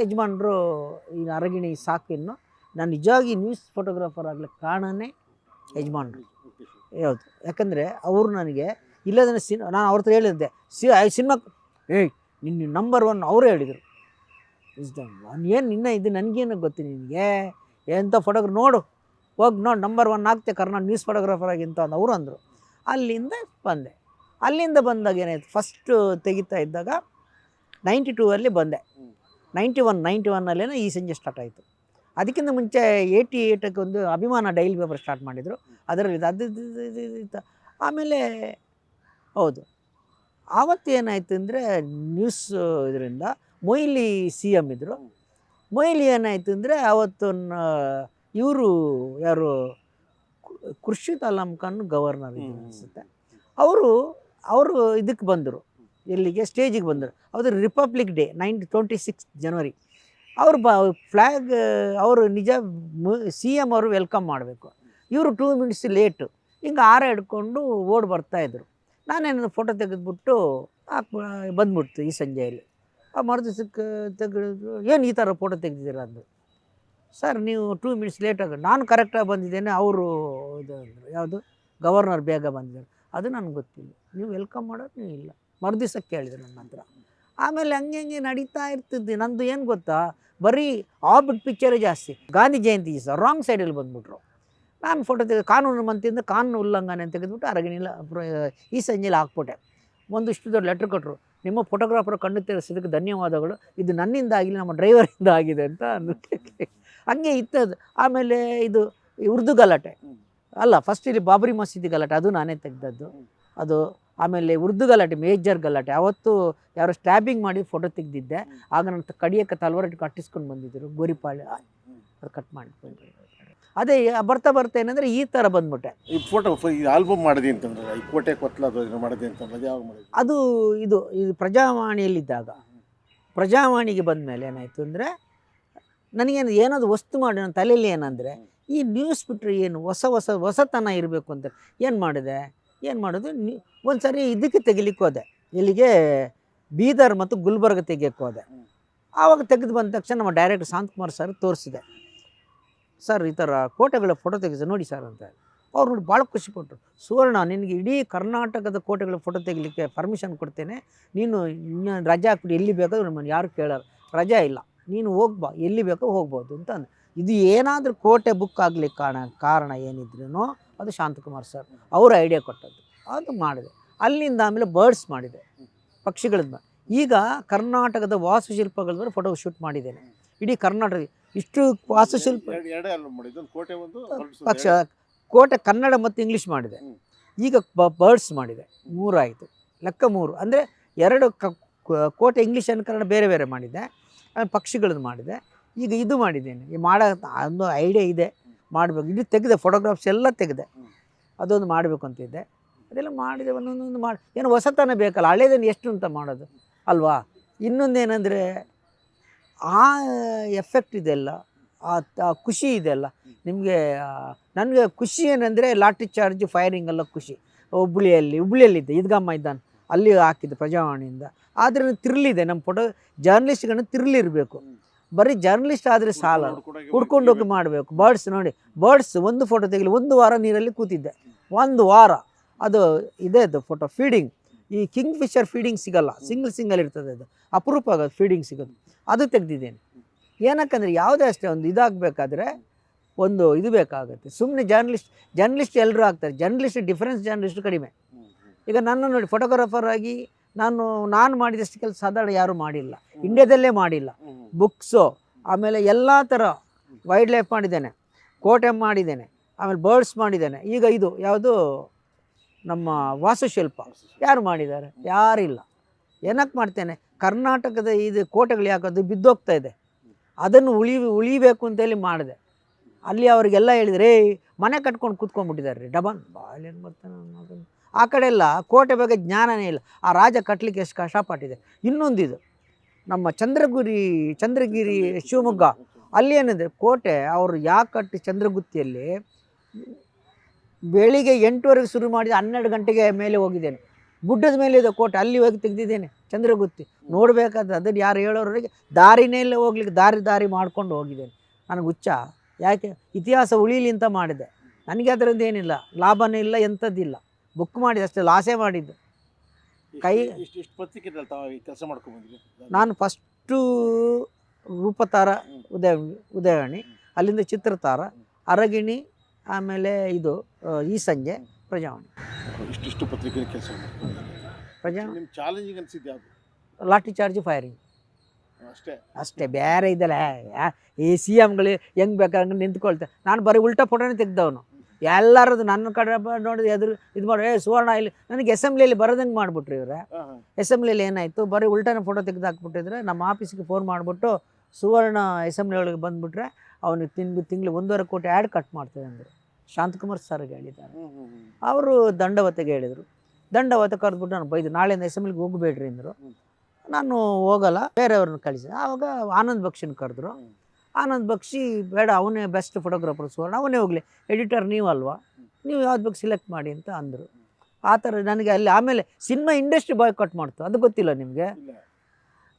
ಯಜಮಾನ್ರು ಈ ಅರಗಿಣಿ ಸಾಕು, ಇನ್ನು ನಾನು ನಿಜವಾಗಿ ನ್ಯೂಸ್ ಫೋಟೋಗ್ರಾಫರ್ ಆಗ್ಲಿಕ್ಕೆ ಕಾರಣನೇ ಯಜಮಾನ್ರು. ಯಾವುದು, ಯಾಕಂದರೆ ಅವರು ನನಗೆ ಇಲ್ಲದನ್ನು ನಾನು ಅವ್ರ ಹತ್ರ ಹೇಳಿದ್ದೆ, ಸಿನಿಮಾ ನಿನ್ನ ನಂಬರ್ 1 ಅವರೇ ಹೇಳಿದರು. ಏನು ನಿನ್ನ ಇದು ನನಗೇನು ಗೊತ್ತು ನಿನಗೆ, ಎಂಥ ಫೋಟೋಗ್ರಾಫರ್ ನೋಡು, ಹೋಗಿ ನೋಡಿ ನಂಬರ್ 1 ಆಗ್ತೆ ಕರ್ನಾಟಕ ನ್ಯೂಸ್ ಫೋಟೋಗ್ರಾಫರ್ ಆಗಿಂತ ಅಂತ ಅವರು ಅಂದರು. ಅಲ್ಲಿಂದ ಬಂದೆ. ಅಲ್ಲಿಂದ ಬಂದಾಗ ಏನಾಯಿತು, ಫಸ್ಟು ತೆಗಿತಾ ಇದ್ದಾಗ 92 ಬಂದೆ. 91 ಈ ಸಂಜೆ ಸ್ಟಾರ್ಟ್ ಆಯಿತು. ಅದಕ್ಕಿಂತ ಮುಂಚೆ 88ಕ್ಕೆ ಒಂದು ಅಭಿಮಾನ ಡೈಲಿ ಪೇಪರ್ ಸ್ಟಾರ್ಟ್ ಮಾಡಿದರು. ಅದರಲ್ಲಿ ಅದು ಆಮೇಲೆ ಹೌದು, ಆವತ್ತು ಏನಾಯಿತು ಅಂದರೆ ನ್ಯೂಸ್ ಇದರಿಂದ ಮೊಯ್ಲಿ CM ಇದ್ದರು. ಮೊಯ್ಲಿ ಏನಾಯಿತು ಅಂದರೆ ಆವತ್ತು ಇವರು ಯಾರು ಖುರ್ಷಿದ್ ಆಲಮ್ ಖಾನ್ ಗವರ್ನರ್ ಇದ್ದರು ಅನಿಸುತ್ತೆ. ಅವರು ಇದಕ್ಕೆ ಬಂದರು, ಎಲ್ಲಿಗೆ ಸ್ಟೇಜಿಗೆ ಬಂದರು. ಅದು ರಿಪಬ್ಲಿಕ್ ಡೇ 26 ಜನವರಿ. ಅವರು ಫ್ಲ್ಯಾಗ್ ಅವರು ನಿಜ CM ಅವರು ವೆಲ್ಕಮ್ ಮಾಡಬೇಕು. ಇವರು 2 ಮಿನಿಟ್ಸ್ ಲೇಟು. ಹಿಂಗೆ ಹಾರ ಹಿಡ್ಕೊಂಡು ಓಡಿ ಬರ್ತಾಯಿದ್ರು. ನಾನೇನು ಫೋಟೋ ತೆಗೆದ್ಬಿಟ್ಟು ಬಂದ್ಬಿಡ್ತು ಈ ಸಂಜೆಯಲ್ಲಿ. ಆ ಮರುದಿವಸಕ್ಕೆ ತೆಗೆದು, ಏನು ಈ ಥರ ಫೋಟೋ ತೆಗೆದಿದ್ದೀರ ಅಂದರು. ಸರ್ ನೀವು 2 ಮಿನಿಟ್ಸ್ ಲೇಟಾಗಿ, ನಾನು ಕರೆಕ್ಟಾಗಿ ಬಂದಿದ್ದೇನೆ, ಅವರು ಇದು ಅಂದರು, ಯಾವುದು ಗವರ್ನರ್ ಬೇಗ ಬಂದಿದ್ದಾರೆ, ಅದು ನನಗೆ ಗೊತ್ತಿಲ್ಲ, ನೀವು ವೆಲ್ಕಮ್ ಮಾಡೋದು ನೀವು ಇಲ್ಲ. ಮರುದಿವಸಕ್ಕೆ ಕೇಳಿದ್ರು ನನ್ನ ಹತ್ರ. ಆಮೇಲೆ ಹಂಗೆ ನಡೀತಾ ಇರ್ತಿದ್ದೆ. ನಂದು ಏನು ಗೊತ್ತಾ, ಬರೀ ಆಬಿಟ್ ಪಿಕ್ಚರೇ ಜಾಸ್ತಿ. ಗಾಂಧಿ ಜಯಂತಿ ದಿವಸ ರಾಂಗ್ ಸೈಡಲ್ಲಿ ಬಂದುಬಿಟ್ರು. ನಾನು ಫೋಟೋ ತೆಗೆದು ಕಾನೂನು ಮಂತಿಯಿಂದ ಕಾನೂನು ಉಲ್ಲಂಘನೆ ಅಂತ ತೆಗೆದುಬಿಟ್ಟು ಅರಗಿಣಿಲ್ಲ ಈ ಸಂಜೆಯಲ್ಲಿ ಹಾಕ್ಬಿಟ್ಟೆ. ಒಂದಿಷ್ಟು ದೊಡ್ಡ ಲೆಟ್ರ್ ಕೊಟ್ಟರು, ನಿಮ್ಮ ಫೋಟೋಗ್ರಾಫರ್ ಕಣ್ಣು ತೆರೆಸಿದ್ದಕ್ಕೆ ಧನ್ಯವಾದಗಳು, ಇದು ನನ್ನಿಂದ ಆಗಿಲ್ಲ, ನಮ್ಮ ಡ್ರೈವರಿಂದ ಆಗಿದೆ ಅಂತ ಅಂದ್ಬಿಟ್ಟು ಹಂಗೆ ಇತ್ತದು. ಆಮೇಲೆ ಇದು ಉರ್ದು ಗಲಾಟೆ ಅಲ್ಲ, ಫಸ್ಟ್ ಇಲ್ಲಿ ಬಾಬರಿ ಮಸೀದಿ ಗಲಾಟೆ, ಅದು ನಾನೇ ತೆಗೆದದ್ದು ಅದು. ಆಮೇಲೆ ಉರ್ದು ಗಲಾಟೆ, ಮೇಜರ್ ಗಲಾಟೆ, ಅವತ್ತು ಯಾರೋ ಸ್ಟ್ಯಾಬಿಂಗ್ ಮಾಡಿ ಫೋಟೋ ತೆಗೆದಿದ್ದೆ. ಆಗ ನನ್ನ ಕಡಿಯೋಕ್ಕೆ ತಲವಾರು ಕಟ್ಟಿಸ್ಕೊಂಡು ಬಂದಿದ್ದರು ಗೋರಿಪಾಳ್ಯ, ಅದು ಕಟ್ ಮಾಡಿಕೊಂಡು. ಅದೇ ಬರ್ತಾ ಏನಂದರೆ ಈ ಥರ ಬಂದ್ಬಿಟ್ಟೆ. ಈ ಫೋಟೋ ಈ ಆಲ್ಬಮ್ ಮಾಡಿದೆ ಅಂತಂದ್ರೆ, ಈ ಕೋಟೆ ಕೊತ್ತಲದು ಮಾಡಿದೆ ಅಂತಂದ್ರೆ ಯಾವಾಗ ಮಾಡಿದೆ? ಅದು ಇದು ಪ್ರಜಾವಾಣಿಯಲ್ಲಿದ್ದಾಗ. ಪ್ರಜಾವಾಣಿಗೆ ಬಂದ ಮೇಲೆ ಏನಾಯಿತು ಅಂದರೆ, ನನಗೇನು ಏನಾದರೂ ವಸ್ತು ಮಾಡಿ ನನ್ನ ತಲೆಯಲ್ಲಿ ಏನಂದರೆ, ಈ ನ್ಯೂಸ್ ಬಿಟ್ಟರೆ ಏನು ಹೊಸತನ ಇರಬೇಕು ಅಂತ ಏನು ಮಾಡೋದು ಒಂದು ಸರಿ ಇದಕ್ಕೆ ತೆಗಿಲಿಕ್ಕೆ ಹೋದೆ, ಇಲ್ಲಿಗೆ ಬೀದರ್ ಮತ್ತು ಗುಲ್ಬರ್ಗ ತೆಗಿಯಕ್ಕೆ ಹೋದೆ. ಆವಾಗ ತೆಗೆದು ಬಂದ ತಕ್ಷಣ ನಮ್ಮ ಡೈರೆಕ್ಟರ್ ಶಾಂತಕುಮಾರ್ ಸರ್ ತೋರಿಸಿದೆ. ಸರ್ ಈ ಥರ ಕೋಟೆಗಳ ಫೋಟೋ ತೆಗೆಸಿ ನೋಡಿ ಸರ್ ಅಂತ. ಅವ್ರು ನೋಡಿ ಭಾಳ ಖುಷಿಪಟ್ಟರು. ಸುವರ್ಣ, ನಿನಗೆ ಇಡೀ ಕರ್ನಾಟಕದ ಕೋಟೆಗಳ ಫೋಟೋ ತೆಗಿಲಿಕ್ಕೆ ಪರ್ಮಿಷನ್ ಕೊಡ್ತೇನೆ, ನೀನು ರಜೆ ಹಾಕ್ಬಿಟ್ಟು ಎಲ್ಲಿ ಬೇಕಾದ್ರೂ ನಮ್ಮನ್ನು ಯಾರು ಕೇಳೋರು, ರಜೆ ಇಲ್ಲ, ನೀನು ಹೋಗ್ಬಾ, ಎಲ್ಲಿ ಬೇಕೋ ಹೋಗ್ಬೋದು ಅಂತ ಅಂದು. ಇದು ಏನಾದರೂ ಕೋಟೆ ಬುಕ್ ಆಗಲಿಕ್ಕೆ ಕಾರಣ ಏನಿದ್ರೂ ಅದು ಶಾಂತಕುಮಾರ್ ಸರ್ ಅವರ ಐಡಿಯಾ ಕೊಟ್ಟದ್ದು. ಅದು ಮಾಡಿದೆ. ಅಲ್ಲಿಂದ ಆಮೇಲೆ ಬರ್ಡ್ಸ್ ಮಾಡಿದೆ, ಪಕ್ಷಿಗಳದ್ದು. ಈಗ ಕರ್ನಾಟಕದ ವಾಸ್ತುಶಿಲ್ಪಗಳ ಫೋಟೋ ಶೂಟ್ ಮಾಡಿದ್ದೇನೆ. ಇಡೀ ಕರ್ನಾಟಕ ಇಷ್ಟು ವಾಸ್ತುಶಿಲ್ಪ ಎರಡೇ ಆಲ್ಬಮ್ ಮಾಡಿದ್ದು, ಒಂದು ಕೋಟೆ ಒಂದು ಪಕ್ಷ ಕೋಟೆ ಕನ್ನಡ ಮತ್ತು ಇಂಗ್ಲೀಷ್ ಮಾಡಿದೆ. ಈಗ ಬರ್ಡ್ಸ್ ಮಾಡಿದೆ, 3 ಆಯಿತು, ಲೆಕ್ಕ 3. ಅಂದರೆ 2 ಕೋಟೆ ಇಂಗ್ಲೀಷ್ ಆ್ಯಂಡ್ ಕನ್ನಡ ಬೇರೆ ಬೇರೆ ಮಾಡಿದ್ದೆ, ಆಮೇಲೆ ಪಕ್ಷಿಗಳದ್ದು ಮಾಡಿದೆ. ಈಗ ಇದು ಮಾಡಿದ್ದೇನೆ. ಈ ಮಾಡೋ ಒಂದು ಐಡಿಯಾ ಇದೆ, ಮಾಡಬೇಕು. ಇದು ತೆಗೆದೆ, ಫೋಟೋಗ್ರಾಫ್ಸ್ ಎಲ್ಲ ತೆಗೆದೆ, ಅದೊಂದು ಮಾಡಬೇಕು ಅಂತಿದ್ದೆ. ಅದೆಲ್ಲ ಮಾಡಿದೆ. ಒಂದೊಂದೊಂದು ಮಾಡಿ ಏನು ಹೊಸತನ ಬೇಕಲ್ಲ, ಹಳೇದನ್ನು ಎಷ್ಟು ಅಂತ ಮಾಡೋದು ಅಲ್ವಾ. ಇನ್ನೊಂದೇನೆಂದರೆ ಆ ಎಫೆಕ್ಟ್ ಇದೆಲ್ಲ, ಆ ಖುಷಿ ಇದೆಲ್ಲ ನಿಮಗೆ. ನನಗೆ ಖುಷಿ ಏನಂದರೆ ಲಾಠಿ ಚಾರ್ಜ್ ಫೈರಿಂಗ್ ಎಲ್ಲ ಖುಷಿ. ಹುಬ್ಳಿಯಲ್ಲಿದ್ದೆ, ಈದ್ಗಾ ಮೈದಾನ ಅಲ್ಲಿ ಹಾಕಿದ್ದು ಪ್ರಜಾವಾಣಿಯಿಂದ. ಆದರೆ ತಿರ್ಲಿದೆ ನಮ್ಮ ಫೋಟೋ. ಜರ್ನಲಿಸ್ಟ್ಗಳನ್ನ ತಿರ್ಲಿರಬೇಕು, ಬರೀ ಜರ್ನಲಿಸ್ಟ್ ಆದರೆ ಸಾಲ, ಹುಡ್ಕೊಂಡೋಗಿ ಮಾಡಬೇಕು. ಬರ್ಡ್ಸ್ ನೋಡಿ, ಬರ್ಡ್ಸ್ ಒಂದು ಫೋಟೋ ತೆಗಿಲಿ, 1 ವಾರ ನೀರಲ್ಲಿ ಕೂತಿದ್ದೆ, 1 ವಾರ. ಅದು ಇದೆ, ಅದು ಫೋಟೋ ಫೀಡಿಂಗ್. ಈ ಕಿಂಗ್ ಫಿಶರ್ ಫೀಡಿಂಗ್ ಸಿಗಲ್ಲ, ಸಿಂಗಲ್ ಇರ್ತದೆ, ಅದು ಅಪರೂಪ ಆಗೋದು ಫೀಡಿಂಗ್ ಸಿಗೋದು. ಅದು ತೆಗೆದಿದ್ದೇನೆ. ಏನಕ್ಕಂದರೆ ಯಾವುದೇ ಅಷ್ಟೇ ಒಂದು ಇದಾಗಬೇಕಾದ್ರೆ ಒಂದು ಇದು ಬೇಕಾಗುತ್ತೆ. ಸುಮ್ಮನೆ ಜರ್ನಲಿಸ್ಟ್ ಎಲ್ಲರೂ ಆಗ್ತಾರೆ, ಡಿಫರೆನ್ಸ್ ಜರ್ನಲಿಸ್ಟ್ ಕಡಿಮೆ. ಈಗ ನನ್ನ ನೋಡಿ, ಫೋಟೋಗ್ರಾಫರ್ ಆಗಿ ನಾನು ಮಾಡಿದಷ್ಟು ಕೆಲಸ ಸಾಧಾರಣ ಯಾರೂ ಮಾಡಿಲ್ಲ, ಇಂಡಿಯಾದಲ್ಲೇ ಮಾಡಿಲ್ಲ. ಬುಕ್ಸು, ಆಮೇಲೆ ಎಲ್ಲ ಥರ ವೈಲ್ಡ್ ಲೈಫ್ ಮಾಡಿದ್ದೇನೆ, ಕೋಟೆ ಮಾಡಿದ್ದೇನೆ, ಆಮೇಲೆ ಬರ್ಡ್ಸ್ ಮಾಡಿದ್ದೇನೆ. ಈಗ ಇದು ಯಾವುದು ನಮ್ಮ ವಾಸ್ತುಶಿಲ್ಪ ಯಾರು ಮಾಡಿದ್ದಾರೆ? ಯಾರಿಲ್ಲ. ಏನಕ್ಕೆ ಮಾಡ್ತೇನೆ, ಕರ್ನಾಟಕದ ಇದು ಕೋಟೆಗಳು ಯಾಕದು ಬಿದ್ದೋಗ್ತಾ ಇದೆ, ಅದನ್ನು ಉಳಿಬೇಕು ಅಂತೇಳಿ ಮಾಡಿದೆ. ಅಲ್ಲಿ ಅವರಿಗೆಲ್ಲ ಹೇಳಿದರೆ ಮನೆ ಕಟ್ಕೊಂಡು ಕೂತ್ಕೊಂಡ್ಬಿಟ್ಟಿದ್ದಾರೆ ರೀ, ಡಬನ್ ಬಾಯ್ಲೇನು ಬರ್ತಾನೆ ಅನ್ನೋದನ್ನು. ಆ ಕಡೆ ಎಲ್ಲ ಕೋಟೆ ಬಗ್ಗೆ ಜ್ಞಾನನೇ ಇಲ್ಲ. ಆ ರಾಜ ಕಟ್ಟಲಿಕ್ಕೆ ಎಷ್ಟು ಕಷ್ಟಪಟ್ಟಿದೆ. ಇನ್ನೊಂದಿದು ನಮ್ಮ ಚಂದ್ರಗಿರಿ ಶಿವಮೊಗ್ಗ, ಅಲ್ಲಿ ಏನಿದೆ ಕೋಟೆ, ಅವರು ಯಾಕೆ ಕಟ್ಟಿ ಚಂದ್ರಗುತ್ತಿಯಲ್ಲಿ ಬೆಳಿಗ್ಗೆ 8 ಶುರು ಮಾಡಿ 12 ಗಂಟೆಗೆ ಮೇಲೆ ಹೋಗಿದ್ದೇನೆ. ಗುಡ್ಡದ ಮೇಲೆ ಇದೆ ಕೋಟೆ, ಅಲ್ಲಿ ಹೋಗಿ ತೆಗೆದಿದ್ದೇನೆ ಚಂದ್ರಗುತ್ತಿ. ನೋಡಬೇಕಾದ್ರೆ ಅದನ್ನು ಯಾರು ಹೇಳೋರಿಗೆ ದಾರಿನೇ ಇಲ್ಲ, ಹೋಗ್ಲಿಕ್ಕೆ ದಾರಿ ಮಾಡ್ಕೊಂಡು ಹೋಗಿದ್ದೇನೆ. ನನಗೆ ಹುಚ್ಚ, ಯಾಕೆ ಇತಿಹಾಸ ಉಳೀಲಿ ಅಂತ ಮಾಡಿದೆ. ನನಗೆ ಅದರಿಂದ ಏನಿಲ್ಲ, ಲಾಭನೇ ಇಲ್ಲ, ಎಂಥದ್ದಿಲ್ಲ. ಬುಕ್ ಮಾಡಿದೆ ಅಷ್ಟೇ, ಲಾಸೇ ಮಾಡಿದ್ದು. ಕೈ ಕೆಲಸ ಮಾಡ್ಕೊಂಡ್ಬಂದ್ರಿ. ನಾನು ಫಸ್ಟು ರೂಪತಾರ ಉದಯವಾಣಿ, ಅಲ್ಲಿಂದ ಚಿತ್ರತಾರ, ಅರಗಿಣಿ, ಆಮೇಲೆ ಇದು ಈ ಸಂಜೆ ಪ್ರಜಾವಾಣಿ. ಇಷ್ಟು ಪತ್ರಿಕೆ ಕೆಲಸ ಪ್ರಜಾವಾಣಿ ನಿಮ್ಮ ಚಾಲೆಂಜಿಂಗ್ ಅನಿಸಿದ್ದು ಯಾವುದು? ಲಾಠಿ ಚಾರ್ಜ್ ಫೈರಿಂಗ್ ಅಷ್ಟೇ, ಬೇರೆ ಇದಲ್ಲ. ಈ CMಗಳು ಹೆಂಗೆ ಬೇಕಾದ್ರೆ ನಿಂತ್ಕೊಳ್ತಾರೆ. ನಾನು ಬರೀ ಉಲ್ಟಾ ಫೋಟೋನೇ ತೆಗ್ದವನು. ಎಲ್ಲರದು ನನ್ನ ಕಡೆ ನೋಡಿದ್ರೆ ಇದು ಮಾಡಿ ಸುವರ್ಣ ಇಲ್ಲಿ ನನಗೆ ಅಸೆಂಬ್ಲಿಯಲ್ಲಿ ಬರೋದಂಗೆ ಮಾಡಿಬಿಟ್ರಿ ಇವ್ರೆ. ಅಸೆಂಬ್ಲಿಯಲ್ಲಿ ಏನಾಯಿತು, ಬರೀ ಉಲ್ಟಾನ ಫೋಟೋ ತೆಗೆದು ಹಾಕ್ಬಿಟ್ಟಿದ್ರೆ ನಮ್ಮ ಆಫೀಸಿಗೆ ಫೋನ್ ಮಾಡಿಬಿಟ್ಟು ಸುವರ್ಣ ಅಸೆಂಬ್ಲಿ ಒಳಗೆ ಬಂದುಬಿಟ್ರೆ ಅವನಿಗೆ ತಿಂಗಳು 1.5 ಕೋಟಿ ಆ್ಯಡ್ ಕಟ್ ಮಾಡ್ತೇವೆ ಅಂದರು. ಶಾಂತಕುಮಾರ್ ಸರ್ಗೆ ಹೇಳಿದ್ದಾರೆ. ಅವರು ದಂಡವತೆಗೆ ಹೇಳಿದರು. ದಂಡವತೆ ಕರೆದ್ಬಿಟ್ಟು ನಾನು ಬೈದು, ನಾಳೆಯಿಂದ ಅಸೆಂಬ್ಲಿಗೆ ಹೋಗಬೇಡ್ರಿ ಅಂದರು. ನಾನು ಹೋಗಲ್ಲ, ಬೇರೆಯವ್ರನ್ನ ಕಳಿಸಿ. ಆವಾಗ ಆನಂದ್ ಬಕ್ಷಿನ ಕರೆದ್ರು. ಆನಂದ್ ಬಕ್ಷಿ ಬೇಡ, ಅವನೇ ಬೆಸ್ಟ್ ಫೋಟೋಗ್ರಾಫರ್ ಸುವರ್ಣ, ಅವನೇ ಹೋಗಲಿ, ಎಡಿಟರ್ ನೀವಲ್ವಾ, ನೀವು ಯಾವ್ದು ಬೇಕು ಸಿಲೆಕ್ಟ್ ಮಾಡಿ ಅಂತ ಅಂದರು. ಆ ಥರ ನನಗೆ ಅಲ್ಲಿ ಆಮೇಲೆ ಸಿನಿಮಾ ಇಂಡಸ್ಟ್ರಿ ಬಾಯ್ಕಾಟ್ ಮಾಡ್ತು. ಅದು ಗೊತ್ತಿಲ್ಲ ನಿಮಗೆ?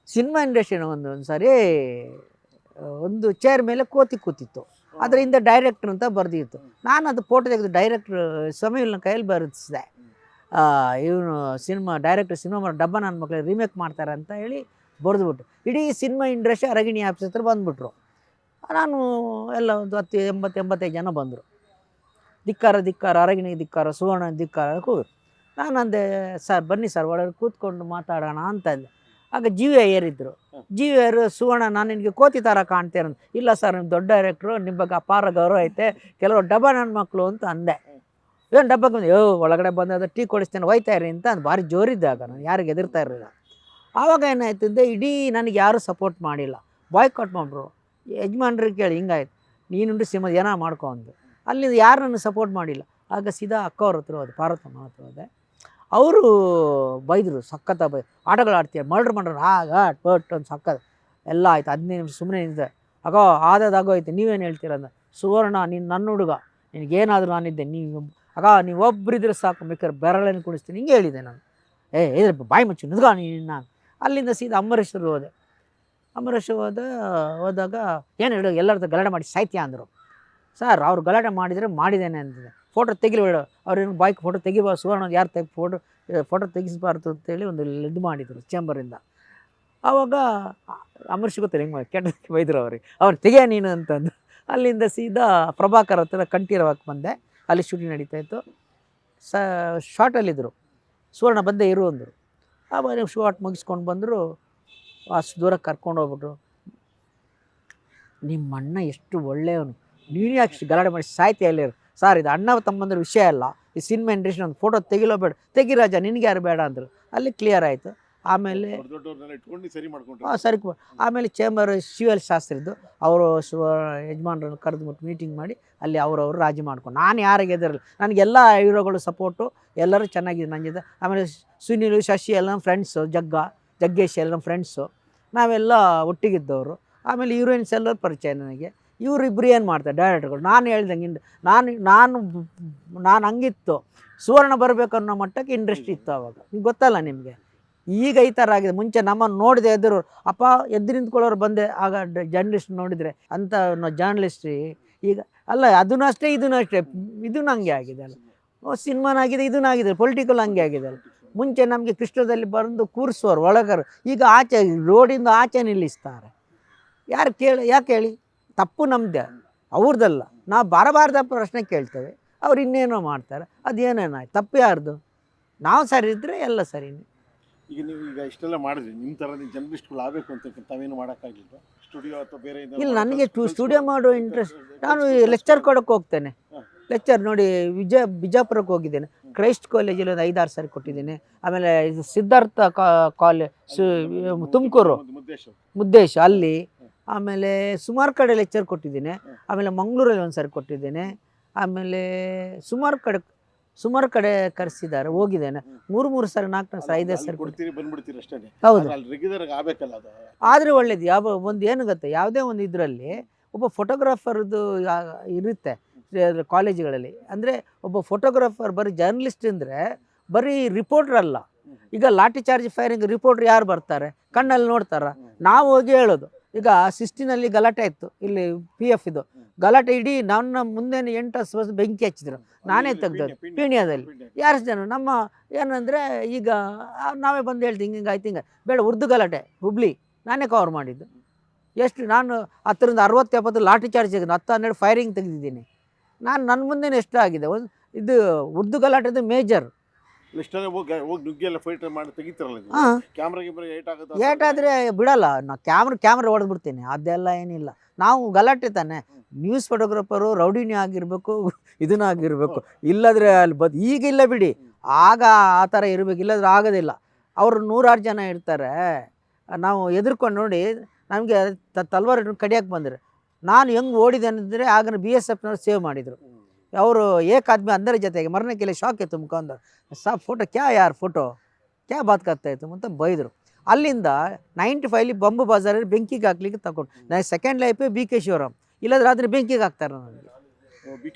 ಸಿನಿಮಾ ಇಂಡಸ್ಟ್ರಿನ ಒಂದು ಸಾರಿ ಒಂದು ಚೇರ್ ಮೇಲೆ ಕೋತಿ ಕೂತಿತ್ತು, ಅದರಿಂದ ಡೈರೆಕ್ಟ್ರ್ ಅಂತ ಬರೆದಿತ್ತು. ನಾನು ಅದು ಫೋಟೋ ತೆಗೆದು ಡೈರೆಕ್ಟ್ರ್ ಸಮೀಲ್ನ ಕೈಯಲ್ಲಿ ಬರೆಸಿದೆ. ಇವನು ಡೈರೆಕ್ಟ್ರ್ ಸಿನಿಮಾ ಮಾಡೋ ಡಬ್ಬ ನನ್ನ ಮಕ್ಕಳು ರೀಮೇಕ್ ಮಾಡ್ತಾರೆ ಅಂತ ಹೇಳಿ ಬರೆದ್ಬಿಟ್ಟು ಇಡೀ ಸಿನಿಮಾ ಇಂಡಸ್ಟ್ರಿ ಅರಗಿಣಿ ಆಫೀಸ್ ಹತ್ರ ಬಂದುಬಿಟ್ರು. ನಾನು ಎಲ್ಲ ಒಂದು 80-85 ಜನ ಬಂದರು. ಧಿಕ್ಕಾರ, ಅರಗಿಣಿಗೆ ಧಿಕ್ಕಾರ, ಸುವರ್ಣ ಧಿಕ್ಕಾರ ಕೂರು. ನಾನು ಅಂದೆ, ಸರ್ ಬನ್ನಿ ಸರ್ ಒಳಗೆ ಕೂತ್ಕೊಂಡು ಮಾತಾಡೋಣ ಅಂತ ಅಂದೆ. ಆಗ GV ಇದ್ದರು. GV ಸುವರ್ಣ, ನಾನು ನಿನಗೆ ಕೋತಿ ಥರ ಕಾಣ್ತೇನೆ. ಇಲ್ಲ ಸರ್, ನಿಮ್ಮ ದೊಡ್ಡ ಡೈರೆಕ್ಟ್ರು, ನಿಮ್ಮ ಬಗ್ಗೆ ಅಪಾರ ಗೌರವ ಐತೆ, ಕೆಲವರು ಡಬ್ಬ ನನ್ನ ಮಕ್ಕಳು ಅಂತ ಅಂದೆ. ಏನು ಡಬ್ಬಕ್ಕೆ ಬಂದು ಒಳಗಡೆ ಬಂದ ಟೀ ಕೊಡಿಸ್ತೇನೆ, ಹೋಯ್ತಾ ಇರಿ ಅಂತ ಅಂದು ಭಾರಿ ಜೋರಿದ್ದಾಗ ನಾನು ಯಾರಿಗೆ ಎದುರ್ತಾ ಇರಲಿಲ್ಲ. ಆವಾಗ ಏನಾಯ್ತು ಅಂದರೆ ಇಡೀ ನನಗೆ ಯಾರೂ ಸಪೋರ್ಟ್ ಮಾಡಿಲ್ಲ, ಬಾಯ್ಕಾಟ್ ಮಾಡ್ರು. ಯಜಮಾನ್ರಿಗೆ ಕೇಳಿ ಹಿಂಗಾಯ್ತು, ನೀನುಂಡು ಸಿನಿಮಾ ಏನೋ ಮಾಡ್ಕೊ ಅಂದು. ಅಲ್ಲಿಂದ ಯಾರು ನನ್ನ ಸಪೋರ್ಟ್ ಮಾಡಿಲ್ಲ. ಆಗ ಸೀದಾ ಅಕ್ಕವ್ರ ಹತ್ರ ಹೋದೆ, ಪಾರ್ವತಮ್ಮ ಹತ್ರ ಹೋದೆ. ಅವರು ಬೈದರು, ಸಖತ್ತ ಆಟಗಳು ಆಡ್ತೀಯ, ಮರ್ಡ್ರ್ ಬಟ್ ಒಂದು ಸಖತ್ ಎಲ್ಲ ಆಯ್ತು. 15 ನಿಮಿಷ ಸುಮ್ಮನೆ ನಿಂತಿದ್ದೆ. ಆಗೋಯ್ತು, ನೀವೇನು ಹೇಳ್ತೀರ ಅಂದ. ಸುವರ್ಣ, ನೀನು ನನ್ನ ಹುಡುಗ, ನಿನಗೇನಾದರೂ ನಾನಿದ್ದೆ, ನೀವು ಒಬ್ಬರಿದ್ರೆ ಸಾಕು, ಬೇಕಾದ್ರೆ ಬೆರಳನ್ನು ಕುಡಿಸ್ತೀನಿ, ಹಿಂಗೆ ಹೇಳಿದೆ ನಾನು. ಇದ್ರ ಬಾಯಿ ಮುಚ್ಚಿ ನಿದ್ಗ ನೀನು. ನಾನು ಅಲ್ಲಿಂದ ಸೀದಾ ಅಂಬರೀಷರು ಹೋದೆ. ಹೋದಾಗ ಏನು ಹೇಳು, ಎಲ್ಲರದ್ದು ಗಲಾಟೆ ಮಾಡಿ ಸಾಹಿತ್ಯ ಅಂದರು. ಸರ್, ಅವ್ರು ಗಲಾಟೆ ಮಾಡಿದ್ದೇನೆ ಅಂತಿದೆ. ಫೋಟೋ ತೆಗಿಬೇಡ, ಅವ್ರೇನು ಬಾಯ್ಗೆ ಫೋಟೋ ತೆಗಿಬಾರ್ದು, ಸುವರ್ಣ ಯಾರು ಫೋಟೋ ತೆಗಿಸಬಾರ್ದು ಅಂತೇಳಿ ಒಂದು ಇದು ಮಾಡಿದರು ಚೇಂಬರಿಂದ. ಆವಾಗ ಅಂಬರೀಷ್ ಗೊತ್ತಿಲ್ಲ ಹೆಂಗೆ ಕೆಟ್ಟ ಬೈದರು ಅವ್ರು ತೆಗಿಯ ನೀನು ಅಂತಂದು. ಅಲ್ಲಿಂದ ಸೀದಾ ಪ್ರಭಾಕರ್ ಹತ್ರ ಕಂಠೀರವಕ್ಕೆ ಬಂದೆ. ಅಲ್ಲಿ ಶೂಟಿಂಗ್ ನಡೀತಾಯಿತ್ತು. ಶಾರ್ಟಲ್ಲಿದ್ದರು. ಸುವರ್ಣ ಬಂದೇ ಇರು ಅಂದರು. ಆಮೇಲೆ ಶಾರ್ಟ್ ಮುಗಿಸ್ಕೊಂಡು ಬಂದರು. ಅಷ್ಟು ದೂರ ಕರ್ಕೊಂಡು ಹೋಗ್ಬಿಟ್ರು. ನಿಮ್ಮ ಅಣ್ಣ ಎಷ್ಟು ಒಳ್ಳೆಯವನು, ನೀನು ಯಾಕೆ ಗಲಾಟೆ ಮಾಡಿ ಸಾಯ್ತಾ ಇಲ್ಲ ಸರ್, ಇದು ಅಣ್ಣ ತಮ್ಮಂದ್ರ ವಿಷಯ ಅಲ್ಲ, ಈ ಸಿನಿಮಾ ಇಂಡಸ್ಟ್ರಿ ಒಂದು ಫೋಟೋ ತೆಗಿಲೋ ಬೇಡ, ತೆಗಿ ರಾಜ, ನಿನಗೆ ಯಾರು ಬೇಡ ಅಂದರು. ಅಲ್ಲಿ ಕ್ಲಿಯರ್ ಆಯಿತು. ಆಮೇಲೆ ಸರಿ. ಆಮೇಲೆ ಚೇಂಬರ್ ಶಿವಲ್ ಶಾಸ್ತ್ರಿದ್ದು ಅವರು ಯಜಮಾನ್ರನ್ನು ಕರೆದುಬಿಟ್ಟು ಮೀಟಿಂಗ್ ಮಾಡಿ ಅಲ್ಲಿ ಅವರವರು ರಾಜಿ ಮಾಡ್ಕೊಂಡು, ನಾನು ಯಾರಿಗೆ ಎದುರಲ್ಲ, ನನಗೆಲ್ಲ ಹೀರೋಗಳು ಸಪೋರ್ಟು, ಎಲ್ಲರೂ ಚೆನ್ನಾಗಿದೆ ನನ್ನ ಜೊತೆ. ಆಮೇಲೆ ಸುನೀಲು, ಶಶಿ ಎಲ್ಲ ಫ್ರೆಂಡ್ಸು, ಜಗ್ಗೇಶ್ ಎಲ್ಲ ಫ್ರೆಂಡ್ಸು, ನಾವೆಲ್ಲ ಒಟ್ಟಿಗಿದ್ದವರು. ಆಮೇಲೆ ಹೀರೋಯಿನ್ಸ್ ಎಲ್ಲರೂ ಪರಿಚಯ ನನಗೆ. ಇವರಿಬ್ಬರು ಏನು ಮಾಡ್ತಾರೆ ಡೈರೆಕ್ಟರ್ಗಳು, ನಾನು ಹೇಳ್ದಂಗೆ ನಾನು ಹಂಗಿತ್ತು. ಸುವರ್ಣ ಬರಬೇಕು ಅನ್ನೋ ಮಟ್ಟಕ್ಕೆ ಇಂಟ್ರೆಸ್ಟ್ ಇತ್ತು ಆವಾಗ. ಗೊತ್ತಲ್ಲ ನಿಮಗೆ, ಈಗ ಈ ಥರ ಆಗಿದೆ. ಮುಂಚೆ ನಮ್ಮನ್ನು ನೋಡಿದೆ ಎದುರು ಅಪ್ಪ ಎದ್ದು ನಿಂತ್ಕೊಳ್ಳೋರು ಬಂದೆ. ಆಗ ಜರ್ನಲಿಸ್ಟ್ ನೋಡಿದರೆ ಅಂತ ಜರ್ನಲಿಸ್ಟ್ ಈಗ ಅಲ್ಲ, ಅದೂ ಅಷ್ಟೇ ಇದೂ ಅಷ್ಟೇ. ಇದೂ ಹಂಗೆ ಆಗಿದೆ ಅಲ್ಲ, ಸಿನಿಮಾನಾಗಿದೆ, ಇದೂ ಆಗಿದೆ, ಪೊಲಿಟಿಕಲ್ ಹಂಗೆ ಆಗಿದೆ ಅಲ್ಲ. ಮುಂಚೆ ನಮಗೆ ಕೃಷ್ಣದಲ್ಲಿ ಬಂದು ಕೂರಿಸೋರು ಒಳಗರು, ಈಗ ಆಚೆ ರೋಡಿಂದ ಆಚೆ ನಿಲ್ಲಿಸ್ತಾರೆ. ಯಾಕೆ ಹೇಳಿ, ತಪ್ಪು ನಮ್ಮದೇ, ಅವ್ರದ್ದಲ್ಲ. ನಾವು ಬರಬಾರ್ದ ಪ್ರಶ್ನೆ ಕೇಳ್ತೇವೆ, ಅವ್ರು ಇನ್ನೇನೋ ಮಾಡ್ತಾರೆ. ಅದೇನೇನಾಯ್ತು, ತಪ್ಪು ಯಾರ್ದು? ನಾವು ಸರಿ ಇದ್ದರೆ ಎಲ್ಲ ಸರಿನೇ. ಈಗ ನೀವು ಇಷ್ಟೆಲ್ಲ ಮಾಡಿದ್ರಿ, ನಿಮ್ಮ ಥರ ಜರ್ನಲಿಸ್ಟ್ಗಳು ಆಗಬೇಕು ಅಂತ ತಾವೇನು ಮಾಡೋಕ್ಕಾಗಿಲ್ಲ? ಸ್ಟುಡಿಯೋ ಅಥವಾ ಬೇರೆ ಇಲ್ಲ, ನನಗೆ ಸ್ಟುಡಿಯೋ ಮಾಡೋ ಇಂಟ್ರೆಸ್ಟ್. ನಾನು ಲೆಕ್ಚರ್ ಕೊಡೋಕ್ಕೆ ಹೋಗ್ತೇನೆ. ಲೆಕ್ಚರ್ ನೋಡಿ, ಬಿಜಾಪುರಕ್ಕೆ ಹೋಗಿದ್ದೇನೆ, ಕ್ರೈಸ್ಟ್ ಕಾಲೇಜಲ್ಲಿ ಒಂದು 5-6 ಸಾರಿ ಕೊಟ್ಟಿದ್ದೇನೆ. ಆಮೇಲೆ ಇದು ಸಿದ್ಧಾರ್ಥ ಕಾಲೇಜ್ ತುಮಕೂರು ಮುದ್ದೇಶ ಅಲ್ಲಿ. ಆಮೇಲೆ ಸುಮಾರು ಕಡೆ ಲೆಕ್ಚರ್ ಕೊಟ್ಟಿದ್ದೇನೆ. ಆಮೇಲೆ ಮಂಗಳೂರಲ್ಲಿ ಒಂದು ಸಾರಿ ಕೊಟ್ಟಿದ್ದೇನೆ. ಆಮೇಲೆ ಸುಮಾರು ಕಡೆ ಕರೆಸಿದ್ದಾರೆ, ಹೋಗಿದ್ದೇನೆ. 3 ಸಾರಿ 4 ಸಾರಿ 5 ಸಾರಿ ಕೊಡ್ತೀರಿ, ಬಂದ್ಬಿಡ್ತೀರಿ ಅಷ್ಟೇ. ಹೌದು, ಆದರೆ ಒಳ್ಳೇದು. ಒಂದು ಏನು ಗೊತ್ತಾ, ಯಾವುದೇ ಒಂದು ಇದರಲ್ಲಿ ಒಬ್ಬ ಫೋಟೋಗ್ರಾಫರ್ದು ಇರುತ್ತೆ ಕಾಲೇಜುಗಳಲ್ಲಿ. ಅಂದರೆ ಒಬ್ಬ ಫೋಟೋಗ್ರಾಫರ್ ಬರೀ ಜರ್ನಲಿಸ್ಟ್ ಅಂದರೆ ಬರೀ ರಿಪೋರ್ಟ್ರ್ ಅಲ್ಲ. ಈಗ ಲಾಠಿ ಚಾರ್ಜ್ ಫೈರಿಂಗ್ ರಿಪೋರ್ಟ್ರ್ ಯಾರು ಬರ್ತಾರೆ, ಕಣ್ಣಲ್ಲಿ ನೋಡ್ತಾರ? ನಾವು ಹೋಗಿ ಹೇಳೋದು. ಈಗ 16ನಲ್ಲಿ ಗಲಾಟೆ ಇತ್ತು ಇಲ್ಲಿ PF ಇದು ಗಲಾಟೆ, ಇಡೀ ನನ್ನ ಮುಂದೆ 8 ವರ್ಷ ಬೆಂಕಿ ಹಚ್ಚಿದ್ರು, ನಾನೇ ತೆಗ್ದದ್ದು ಪೀಣ್ಯದಲ್ಲಿ. ಯಾರು ಜನ ನಮ್ಮ ಏನಂದರೆ ಈಗ ನಾವೇ ಬಂದು ಹೇಳ್ತೀವಿ ಹಿಂಗೆ ಆಯ್ತು, ಹಿಂಗೆ ಬೇಡ, ಉರ್ದು ಗಲಾಟೆ ಹುಬ್ಳಿ ನಾನೇ ಕವರ್ ಮಾಡಿದ್ದು. ಎಷ್ಟು ನಾನು 10ರಿಂದ 60-70 ಲಾಠಿ ಚಾರ್ಜ್ 10-12 ಫೈರಿಂಗ್ ತೆಗೆದಿದ್ದೀನಿ ನಾನು. ನನ್ನ ಮುಂದೆ ಎಷ್ಟು ಆಗಿದೆ. ಇದು ಉರ್ದು ಗಲಾಟೆದು ಮೇಜರ್. ಏಟಾದರೆ ಬಿಡಲ್ಲ, ನಾ ಕ್ಯಾಮ್ರಾ ಹೊಡೆದ್ಬಿಡ್ತೀನಿ, ಅದೆಲ್ಲ ಏನಿಲ್ಲ. ನಾವು ಗಲಾಟೆ ತಾನೆ, ನ್ಯೂಸ್ ಫೋಟೋಗ್ರಾಫರು ರೌಡಿನೇ ಆಗಿರಬೇಕು, ಇದನ್ನ ಆಗಿರಬೇಕು. ಇಲ್ಲದ್ರೆ ಅಲ್ಲಿ ಈಗಿಲ್ಲ ಬಿಡಿ, ಆಗ ಆ ಥರ ಇರಬೇಕು, ಇಲ್ಲದ್ರೆ ಆಗೋದಿಲ್ಲ. ಅವರು 100 ಜನ ಇರ್ತಾರೆ, ನಾವು ಎದುರ್ಕೊಂಡು ನೋಡಿ ನಮಗೆ ತಲ್ವಾರ್ ಕಡಿಯೋಕ್ಕೆ ಬಂದರೆ ನಾನು ಹೆಂಗೆ ಓಡಿದೆ ಅಂದರೆ ಆಗ BSFನವ್ರು ಸೇವ್ ಮಾಡಿದರು. ಅವರು ಏಕಾದ್ಮಿ ಅಂದರ ಜೊತೆಗೆ ಮರನೇ ಕೆಲ ಶಾಕ್ ಇತ್ತು ಮುಖಂದು, ಫೋಟೋ ಯಾರು ಫೋಟೋ ಬಾತ್ ಕರ್ತಾ ಇತ್ತು ಅಂತ ಬೈದರು. ಅಲ್ಲಿಂದ 95ಲಿ ಬಂಬು ಬಜಾರಲ್ಲಿ ಬೆಂಕಿಗೆ ಹಾಕ್ಲಿಕ್ಕೆ ತಗೊಂಡು ನಾನು ಸೆಕೆಂಡ್ ಲೈಫೇ BK ಶಿವರಾಮ್, ಇಲ್ಲಾಂದ್ರೆ ಅದನ್ನ ಬೆಂಕಿಗೆ ಹಾಕ್ತಾರೆ ನನಗೆ.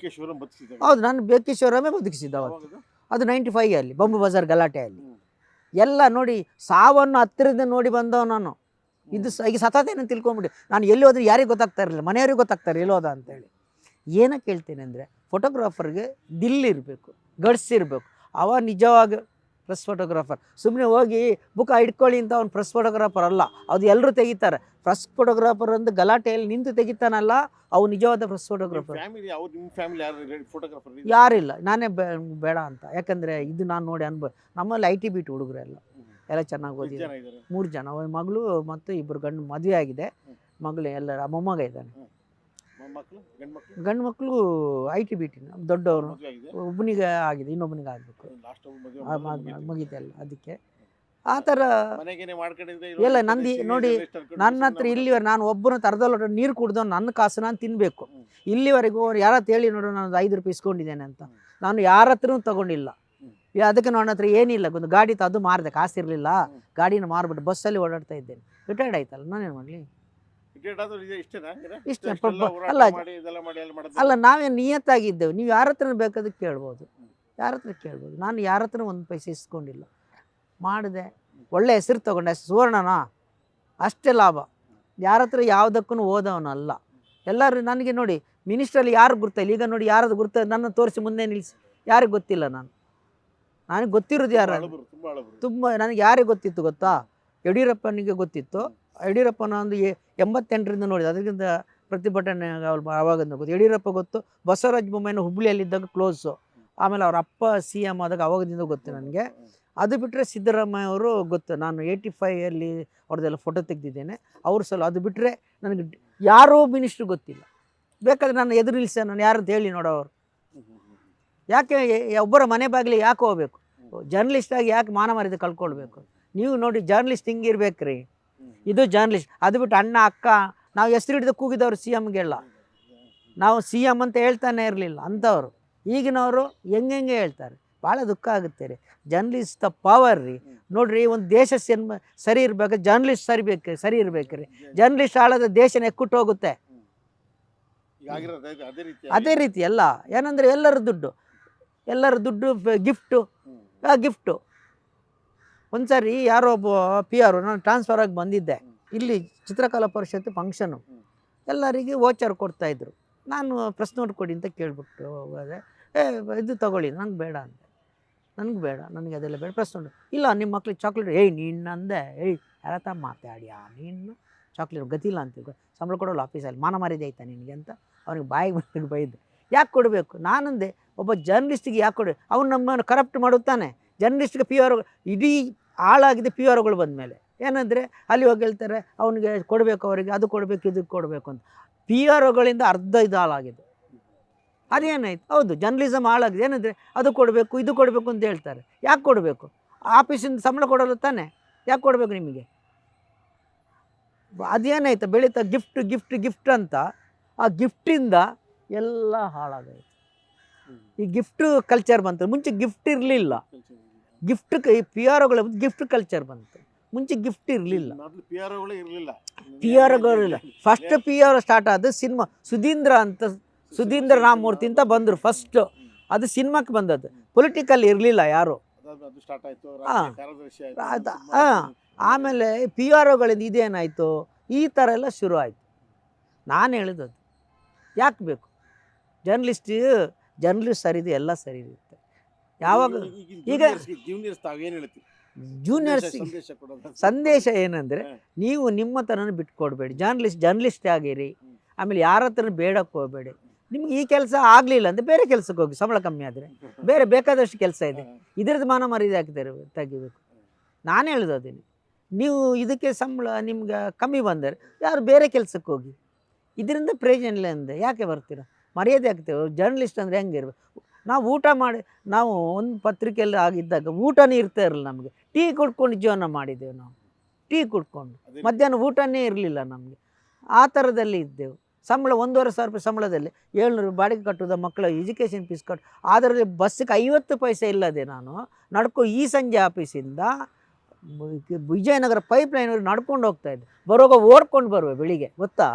ಹೌದು, ನಾನು BK ಶಿವರಾಮೇ ಬದುಕಿಸಿದ್ದ ಅವತ್ತು. ಅದು 95 ಅಲ್ಲಿ ಬಂಬು ಬಜಾರ್ ಗಲಾಟೆಯಲ್ಲಿ ಎಲ್ಲ ನೋಡಿ, ಸಾವನ್ನು ಹತ್ತಿರದಿಂದ ನೋಡಿ ಬಂದವ ನಾನು. ಇದು ಈಗ ಸತತೇನಂತ ತಿಳ್ಕೊಂಬಿಡಿ. ನಾನು ಎಲ್ಲಿ ಹೋದ್ರೆ ಯಾರಿಗೆ ಗೊತ್ತಾಗ್ತಾ ಇರಲಿಲ್ಲ, ಮನೆಯವ್ರಿಗೆ ಗೊತ್ತಾಗ್ತಾರೆ ಎಲ್ಲೋದ ಅಂತೇಳಿ. ಏನಕ್ಕೆ ಹೇಳ್ತೀನಿ ಅಂದರೆ, ಫೋಟೋಗ್ರಾಫರ್ಗೆ ದಿಲ್ಲಿರಬೇಕು, ಗಡ್ಸ್ ಇರಬೇಕು. ಅವ ನಿಜವಾಗಿ ಪ್ರೆಸ್ ಫೋಟೋಗ್ರಾಫರ್. ಸುಮ್ಮನೆ ಹೋಗಿ ಬುಕ್ ಹಿಡ್ಕೊಳ್ಳಿ ಅಂತ ಅವ್ನು ಪ್ರೆಸ್ ಫೋಟೋಗ್ರಾಫರ್ ಅಲ್ಲ. ಅದು ಎಲ್ಲರೂ ತೆಗಿತಾರೆ. ಪ್ರೆಸ್ ಫೋಟೋಗ್ರಾಫರ್ ಒಂದು ಗಲಾಟೆಯಲ್ಲಿ ನಿಂತು ತೆಗಿತಾನಲ್ಲ, ಅವು ನಿಜವಾದ ಪ್ರೆಸ್ ಫೋಟೋಗ್ರಾಫರ್. ಯಾರಿಲ್ಲ, ನಾನೇ ಬೇಡ ಅಂತ. ಯಾಕಂದರೆ ಇದು ನಾನು ನೋಡಿ ಅನ್ಭವ. ನಮ್ಮಲ್ಲಿ IT ಬಿಟ್ಟು ಹುಡುಗರು ಎಲ್ಲ ಚೆನ್ನಾಗಿ ಓದಿದ್ದಾರೆ. 3 ಜನ, ಮಗಳು ಮತ್ತು 2 ಗಂಡು ಮದುವೆ ಆಗಿದೆ. ಮಗಳು ಎಲ್ಲರ ಮೊಮ್ಮಗ ಇದ್ದಾನೆ. ಗಂಡು ಮಕ್ಕಳು IT ಬಿಟ್ಟಿನ ದೊಡ್ಡವರು, ಒಬ್ಬನಿಗೆ ಆಗಿದೆ, ಇನ್ನೊಬ್ಬನಿಗೆ ಆಗಬೇಕು, ಮುಗಿದೆಲ್ಲ. ಅದಕ್ಕೆ ಆ ಥರ ಎಲ್ಲ ನಂದಿ ನೋಡಿ. ನನ್ನ ಹತ್ರ ಇಲ್ಲಿವರೆಗೆ ನಾನು ಒಬ್ಬನ ತರದಲ್ಲ ನೀರು ಕುಡ್ದು ನನ್ನ ಕಾಸು ನಾನು ತಿನ್ನಬೇಕು. ಇಲ್ಲಿವರೆಗೂ ಯಾರ ಹೇಳಿ ನೋಡು, ನಾನು 5 ರೂಪಾಯಿ ಇಸ್ಕೊಂಡಿದ್ದೇನೆ ಅಂತ ನಾನು ಯಾರ ಹತ್ರನೂ ತೊಗೊಂಡಿಲ್ಲ. ಅದಕ್ಕೆ ನನ್ನ ಹತ್ರ ಏನಿಲ್ಲ. ಒಂದು ಗಾಡಿ ಅದು ಮಾರಿದೆ, ಕಾಸಿರಲಿಲ್ಲ, ಗಾಡಿನ ಮಾರ್ಬಿಟ್ಟು ಬಸ್ಸಲ್ಲಿ ಓಡಾಡ್ತಾ ಇದ್ದೇನೆ. ರಿಟೈರ್ಡ್ ಆಯ್ತಲ್ಲ, ನಾನೇನು ಮಾಡಲಿ? ಇಷ್ಟ ಅಲ್ಲ, ನಾವೇ ನಿಯತ್ತಾಗಿದ್ದೆವು. ನೀವು ಯಾರ ಹತ್ರ ಬೇಕಾದಕ್ಕೆ ಕೇಳ್ಬೋದು, ನಾನು ಯಾರ ಹತ್ರ 1 ಪೈಸೆ ಇಸ್ಕೊಂಡಿಲ್ಲ. ಮಾಡಿದೆ, ಒಳ್ಳೆ ಹೆಸರು ತೊಗೊಂಡೆ. ಸುವರ್ಣನಾ ಅಷ್ಟೇ ಲಾಭ. ಯಾರ ಹತ್ರ ಯಾವುದಕ್ಕೂ ಓದವನಲ್ಲ. ಎಲ್ಲರೂ ನನಗೆ ನೋಡಿ, ಮಿನಿಸ್ಟ್ರಲ್ಲಿ ಯಾರು ಗುರ್ತಿಲ್ಲ. ಈಗ ನೋಡಿ ಯಾರದು ಗುರ್ತ ನನ್ನ ತೋರಿಸಿ ಮುಂದೆ ನಿಲ್ಲಿಸಿ, ಯಾರಿಗೆ ಗೊತ್ತಿಲ್ಲ. ನನಗೆ ಗೊತ್ತಿರೋದು ಯಾರು ತುಂಬ, ನನಗೆ ಯಾರಿಗೆ ಗೊತ್ತಿತ್ತು ಗೊತ್ತಾ? ಯಡಿಯೂರಪ್ಪನಿಗೆ ಗೊತ್ತಿತ್ತು. ಯಡಿಯೂರಪ್ಪನ ಒಂದು 88ರಿಂದ ನೋಡಿದೆ, ಅದಕ್ಕಿಂತ ಪ್ರತಿಭಟನೆ ಆವಾಗಿಂದ ಗೊತ್ತು. ಯಡಿಯೂರಪ್ಪ ಗೊತ್ತು. ಬಸವರಾಜ ಬೊಮ್ಮಾಯಿನ ಹುಬ್ಳಿಯಲ್ಲಿದ್ದಾಗ ಕ್ಲೋಸು. ಆಮೇಲೆ ಅವ್ರ ಅಪ್ಪ CM ಆದಾಗ ಅವಾಗದಿಂದ ಗೊತ್ತು ನನಗೆ. ಅದು ಬಿಟ್ಟರೆ ಸಿದ್ದರಾಮಯ್ಯ ಅವರು ಗೊತ್ತು, ನಾನು 85 ಅವ್ರದ್ದೆಲ್ಲ ಫೋಟೋ ತೆಗೆದಿದ್ದೇನೆ. ಅವ್ರು ಸಲ ಅದು ಬಿಟ್ಟರೆ ನನಗೆ ಯಾರೋ ಮಿನಿಸ್ಟ್ರು ಗೊತ್ತಿಲ್ಲ. ಬೇಕಾದ್ರೆ ನಾನು ಎದುರು ನಿಲ್ಸ ನಾನು ಯಾರಂತ ಹೇಳಿ ನೋಡೋರು. ಯಾಕೆ ಒಬ್ಬರ ಮನೆ ಬಾಗಿಲಿ ಯಾಕೆ ಹೋಗ್ಬೇಕು? ಜರ್ನಲಿಸ್ಟ್ ಆಗಿ ಯಾಕೆ ಮಾನ ಮರ್ಯಾದೆ ಕಳ್ಕೊಳ್ಬೇಕು? ನೀವು ನೋಡಿ ಜರ್ನಲಿಸ್ಟ್ ಹಿಂಗಿರ್ಬೇಕ್ರಿ, ಇದು ಜರ್ನಲಿಸ್ಟ್. ಅದು ಬಿಟ್ಟು ಅಣ್ಣ ಅಕ್ಕ ನಾವು ಹೆಸರು ಹಿಡಿದು ಕೂಗಿದವರು CMಗೆಲ್ಲ, ನಾವು CM ಅಂತ ಹೇಳ್ತಾನೆ ಇರಲಿಲ್ಲ ಅಂಥವ್ರು. ಈಗಿನವರು ಹೆಂಗೆ ಹೇಳ್ತಾರೆ, ಭಾಳ ದುಃಖ ಆಗುತ್ತೆ ರೀ. ಜರ್ನಲಿಸ್ಟ್ ಪವರ್ ರೀ. ನೋಡ್ರಿ, ಒಂದು ದೇಶ ಸರಿ ಇರ್ಬೇಕು, ಜರ್ನಲಿಸ್ಟ್ ಸರಿ ಇರ್ಬೇಕು ರೀ. ಜರ್ನಲಿಸ್ಟ್ ಆಳದ ದೇಶನ ಎಕ್ಕುಟ್ಟು ಹೋಗುತ್ತೆ. ಅದೇ ರೀತಿ ಎಲ್ಲ ಏನಂದರೆ ಎಲ್ಲರ ದುಡ್ಡು ಗಿಫ್ಟು. ಒಂದು ಸಾರಿ ಯಾರೋ ಒಬ್ಬ PR ನಾನು ಟ್ರಾನ್ಸ್ಫರ್ ಆಗಿ ಬಂದಿದ್ದೆ, ಇಲ್ಲಿ ಚಿತ್ರಕಲಾ ಪರಿಷತ್ ಫಂಕ್ಷನು, ಎಲ್ಲರಿಗೆ ವೋಚರ್ ಕೊಡ್ತಾಯಿದ್ರು. ನಾನು ಪ್ರೆಸ್ ನೋಟ್ ಕೊಡಿ ಅಂತ ಕೇಳ್ಬಿಟ್ಟು ಹೋದೆ. ಇದು ತೊಗೊಳ್ಳಿ, ನಂಗೆ ಬೇಡ ಅಂದೆ. ನನಗೆ ಅದೆಲ್ಲ ಬೇಡ, ಪ್ರೆಸ್ ನೋಟ್ ಇಲ್ಲ, ನಿಮ್ಮ ಮಕ್ಳಿಗೆ ಚಾಕ್ಲೇಟ್. ನೀನಂದೆ ಯಾರತ್ತ ಮಾತಾಡ್ಯಾ ನೀನು, ಚಾಕ್ಲೇಟ್ ಗತಿಲ್ಲ ಅಂತಿದ್ರು. ಸಂಬಳ ಕೊಡೋಲ್ಲ ಆಫೀಸಲ್ಲಿ, ಮಾನ ಮರ್ಯಾದೆ ಆಯ್ತಾ ನಿನಗೆ ಅಂತ ಅವ್ನಿಗೆ ಬಾಯಿಗೆ ಬೈದೆ. ಯಾಕೆ ಕೊಡಬೇಕು? ನಾನಂದೆ ಒಬ್ಬ ಜರ್ನಲಿಸ್ಟಿಗೆ ಯಾಕೆ ಕೊಡಬೇಕು? ಅವ್ನು ನಮ್ಮನ್ನು ಕರಪ್ಟ್ ಮಾಡುತ್ತಾನೆ. ಜರ್ನಲಿಸ್ಟ್ಗೆ PR ಇಡೀ ಹಾಳಾಗಿದೆ PR ಬಂದ ಮೇಲೆ. ಏನಂದರೆ ಅಲ್ಲಿ ಹೋಗಿ ಹೇಳ್ತಾರೆ ಅವನಿಗೆ ಕೊಡಬೇಕು, ಅವರಿಗೆ ಅದು ಕೊಡಬೇಕು, ಇದಕ್ಕೆ ಕೊಡಬೇಕು ಅಂತ. PR ಅರ್ಧ ಇದು ಹಾಳಾಗಿದೆ. ಅದೇನಾಯ್ತು? ಹೌದು, ಜರ್ನಲಿಸಮ್ ಹಾಳಾಗಿದೆ. ಏನಂದರೆ ಅದು ಕೊಡಬೇಕು, ಇದು ಕೊಡಬೇಕು ಅಂತ ಹೇಳ್ತಾರೆ. ಯಾಕೆ ಕೊಡಬೇಕು? ಆಫೀಸಿಂದ ಸಂಬಳ ಕೊಡೋಲ್ಲ ತಾನೆ, ಯಾಕೆ ಕೊಡಬೇಕು ನಿಮಗೆ? ಅದೇನಾಯ್ತು? ಬೆಳೀತಾ ಗಿಫ್ಟ್ ಅಂತ, ಆ ಗಿಫ್ಟಿಂದ ಎಲ್ಲ ಹಾಳಾಗೋಯ್ತು. ಈ ಗಿಫ್ಟ್ ಕಲ್ಚರ್ ಬಂತು. ಮುಂಚೆ ಗಿಫ್ಟ್ ಇರಲಿಲ್ಲ. PR ಗಿಫ್ಟ್ ಕಲ್ಚರ್ ಬಂತು. ಮುಂಚೆ ಗಿಫ್ಟ್ ಇರಲಿಲ್ಲ. PR ಫಸ್ಟ್ PR ಸ್ಟಾರ್ಟ್ ಆದ ಸಿನಿಮಾ ಸುಧೀಂದ್ರ ರಾಮಮೂರ್ತಿ ಅಂತ ಬಂದರು ಫಸ್ಟು. ಅದು ಸಿನಿಮಾಕ್ಕೆ ಬಂದದ್ದು, ಪೊಲಿಟಿಕಲ್ ಇರಲಿಲ್ಲ ಯಾರು. ಆಮೇಲೆ PR ಇದೇನಾಯಿತು, ಈ ಥರ ಎಲ್ಲ ಶುರು ಆಯಿತು. ನಾನು ಹೇಳಿದದು ಯಾಕೆ ಬೇಕು? ಜರ್ನಲಿಸ್ಟ್ ಸರಿದೆ, ಎಲ್ಲ ಸರಿ ಇರುತ್ತೆ. ಯಾವಾಗ ಈಗ ಜೂನಿಯರ್ಸ್ ಸಂದೇಶ ಏನಂದರೆ, ನೀವು ನಿಮ್ಮ ಥರನೂ ಬಿಟ್ಕೊಡ್ಬೇಡಿ, ಜರ್ನಲಿಸ್ಟ್ ಆಗಿರಿ. ಆಮೇಲೆ ಯಾರ ಹತ್ರ ಬೇಡಕ್ಕೆ ಹೋಗಬೇಡಿ. ನಿಮ್ಗೆ ಈ ಕೆಲಸ ಆಗಲಿಲ್ಲ ಅಂದರೆ ಬೇರೆ ಕೆಲಸಕ್ಕೆ ಹೋಗಿ, ಸಂಬಳ ಕಮ್ಮಿ ಆದರೆ ಬೇರೆ ಬೇಕಾದಷ್ಟು ಕೆಲಸ ಇದೆ. ಇದರದ್ದು ಮಾನ ಮರ್ಯಾದೆ ತೆಗಿಬೇಕು. ನಾನು ಹೇಳೋದಿಲ್ಲ, ನೀವು ಇದಕ್ಕೆ ಸಂಬಳ ನಿಮ್ಗೆ ಕಮ್ಮಿ ಬಂದರೆ ಯಾರು ಬೇರೆ ಕೆಲಸಕ್ಕೆ ಹೋಗಿ. ಇದರಿಂದ ಪ್ರಯೋಜನ ಇಲ್ಲ ಅಂದರೆ ಯಾಕೆ ಬರ್ತೀರ? ಮರ್ಯಾದೆ ಆಗ್ತೇವೆ. ಜರ್ನಲಿಸ್ಟ್ ಅಂದರೆ ಹೆಂಗಿರ್ಬೇಕು? ನಾವು ಊಟ ಮಾಡಿ, ನಾವು ಒಂದು ಪತ್ರಿಕೆಯಲ್ಲಿ ಆಗಿದ್ದಾಗ ಊಟನೇ ಇರ್ತಾ ಇರಲಿಲ್ಲ ನಮಗೆ. ಟೀ ಕುಡ್ಕೊಂಡು ಜೀವನ ಮಾಡಿದ್ದೆವು ನಾವು. ಟೀ ಕುಡ್ಕೊಂಡು ಮಧ್ಯಾಹ್ನ ಊಟನೇ ಇರಲಿಲ್ಲ ನಮಗೆ. ಆ ಥರದಲ್ಲಿ ಇದ್ದೆವು. ಸಂಬಳ 1,500 ರೂಪಾಯಿ ಸಂಬಳದಲ್ಲಿ 700 ಬಾಡಿಗೆ ಕಟ್ಟೋದ, ಮಕ್ಕಳ ಎಜುಕೇಷನ್ ಫೀಸ್ ಕಟ್ಟು. ಅದರಲ್ಲಿ ಬಸ್ಸಿಗೆ 50 ಪೈಸೆ ಇಲ್ಲದೆ ನಾನು ಈ ಸಂಜೆ ಆಫೀಸಿಂದ ವಿಜಯನಗರ ಪೈಪ್ಲೈನ್ವರೆಗೆ ನಡ್ಕೊಂಡು ಹೋಗ್ತಾಯಿದ್ದೆ. ಬರುವಾಗ ಓಡ್ಕೊಂಡು ಬರುವೆ ಬೆಳಿಗ್ಗೆ, ಗೊತ್ತಾ?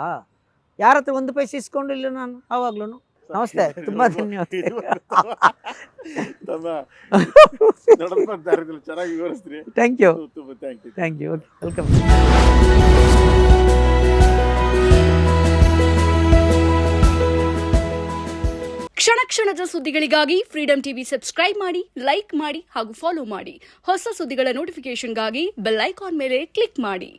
ಯಾರ ಹತ್ರ 1 ಪೈಸೆ ಇಸ್ಕೊಂಡಿಲ್ಲ ನಾನು ಆವಾಗ್ಲೂ. ನಮಸ್ತೆ, ತುಂಬ ಧನ್ಯವಾದ. ಚೆನ್ನಾಗಿ ವಿವರಿಸ್ತೀರಿ. Thank you. ವೆಲ್ಕಮ್. ಕ್ಷಣದ ಸುದ್ದಿಗಳಿಗಾಗಿ ಫ್ರೀಡಂ ಟಿವಿ ಸಬ್ಸ್ಕ್ರೈಬ್ ಮಾಡಿ, ಲೈಕ್ ಮಾಡಿ ಹಾಗೂ ಫಾಲೋ ಮಾಡಿ. ಹೊಸ ಸುದ್ದಿಗಳ ನೋಟಿಫಿಕೇಶನ್ಗಾಗಿ ಬೆಲ್ ಐಕಾನ್ ಮೇಲೆ ಕ್ಲಿಕ್ ಮಾಡಿ.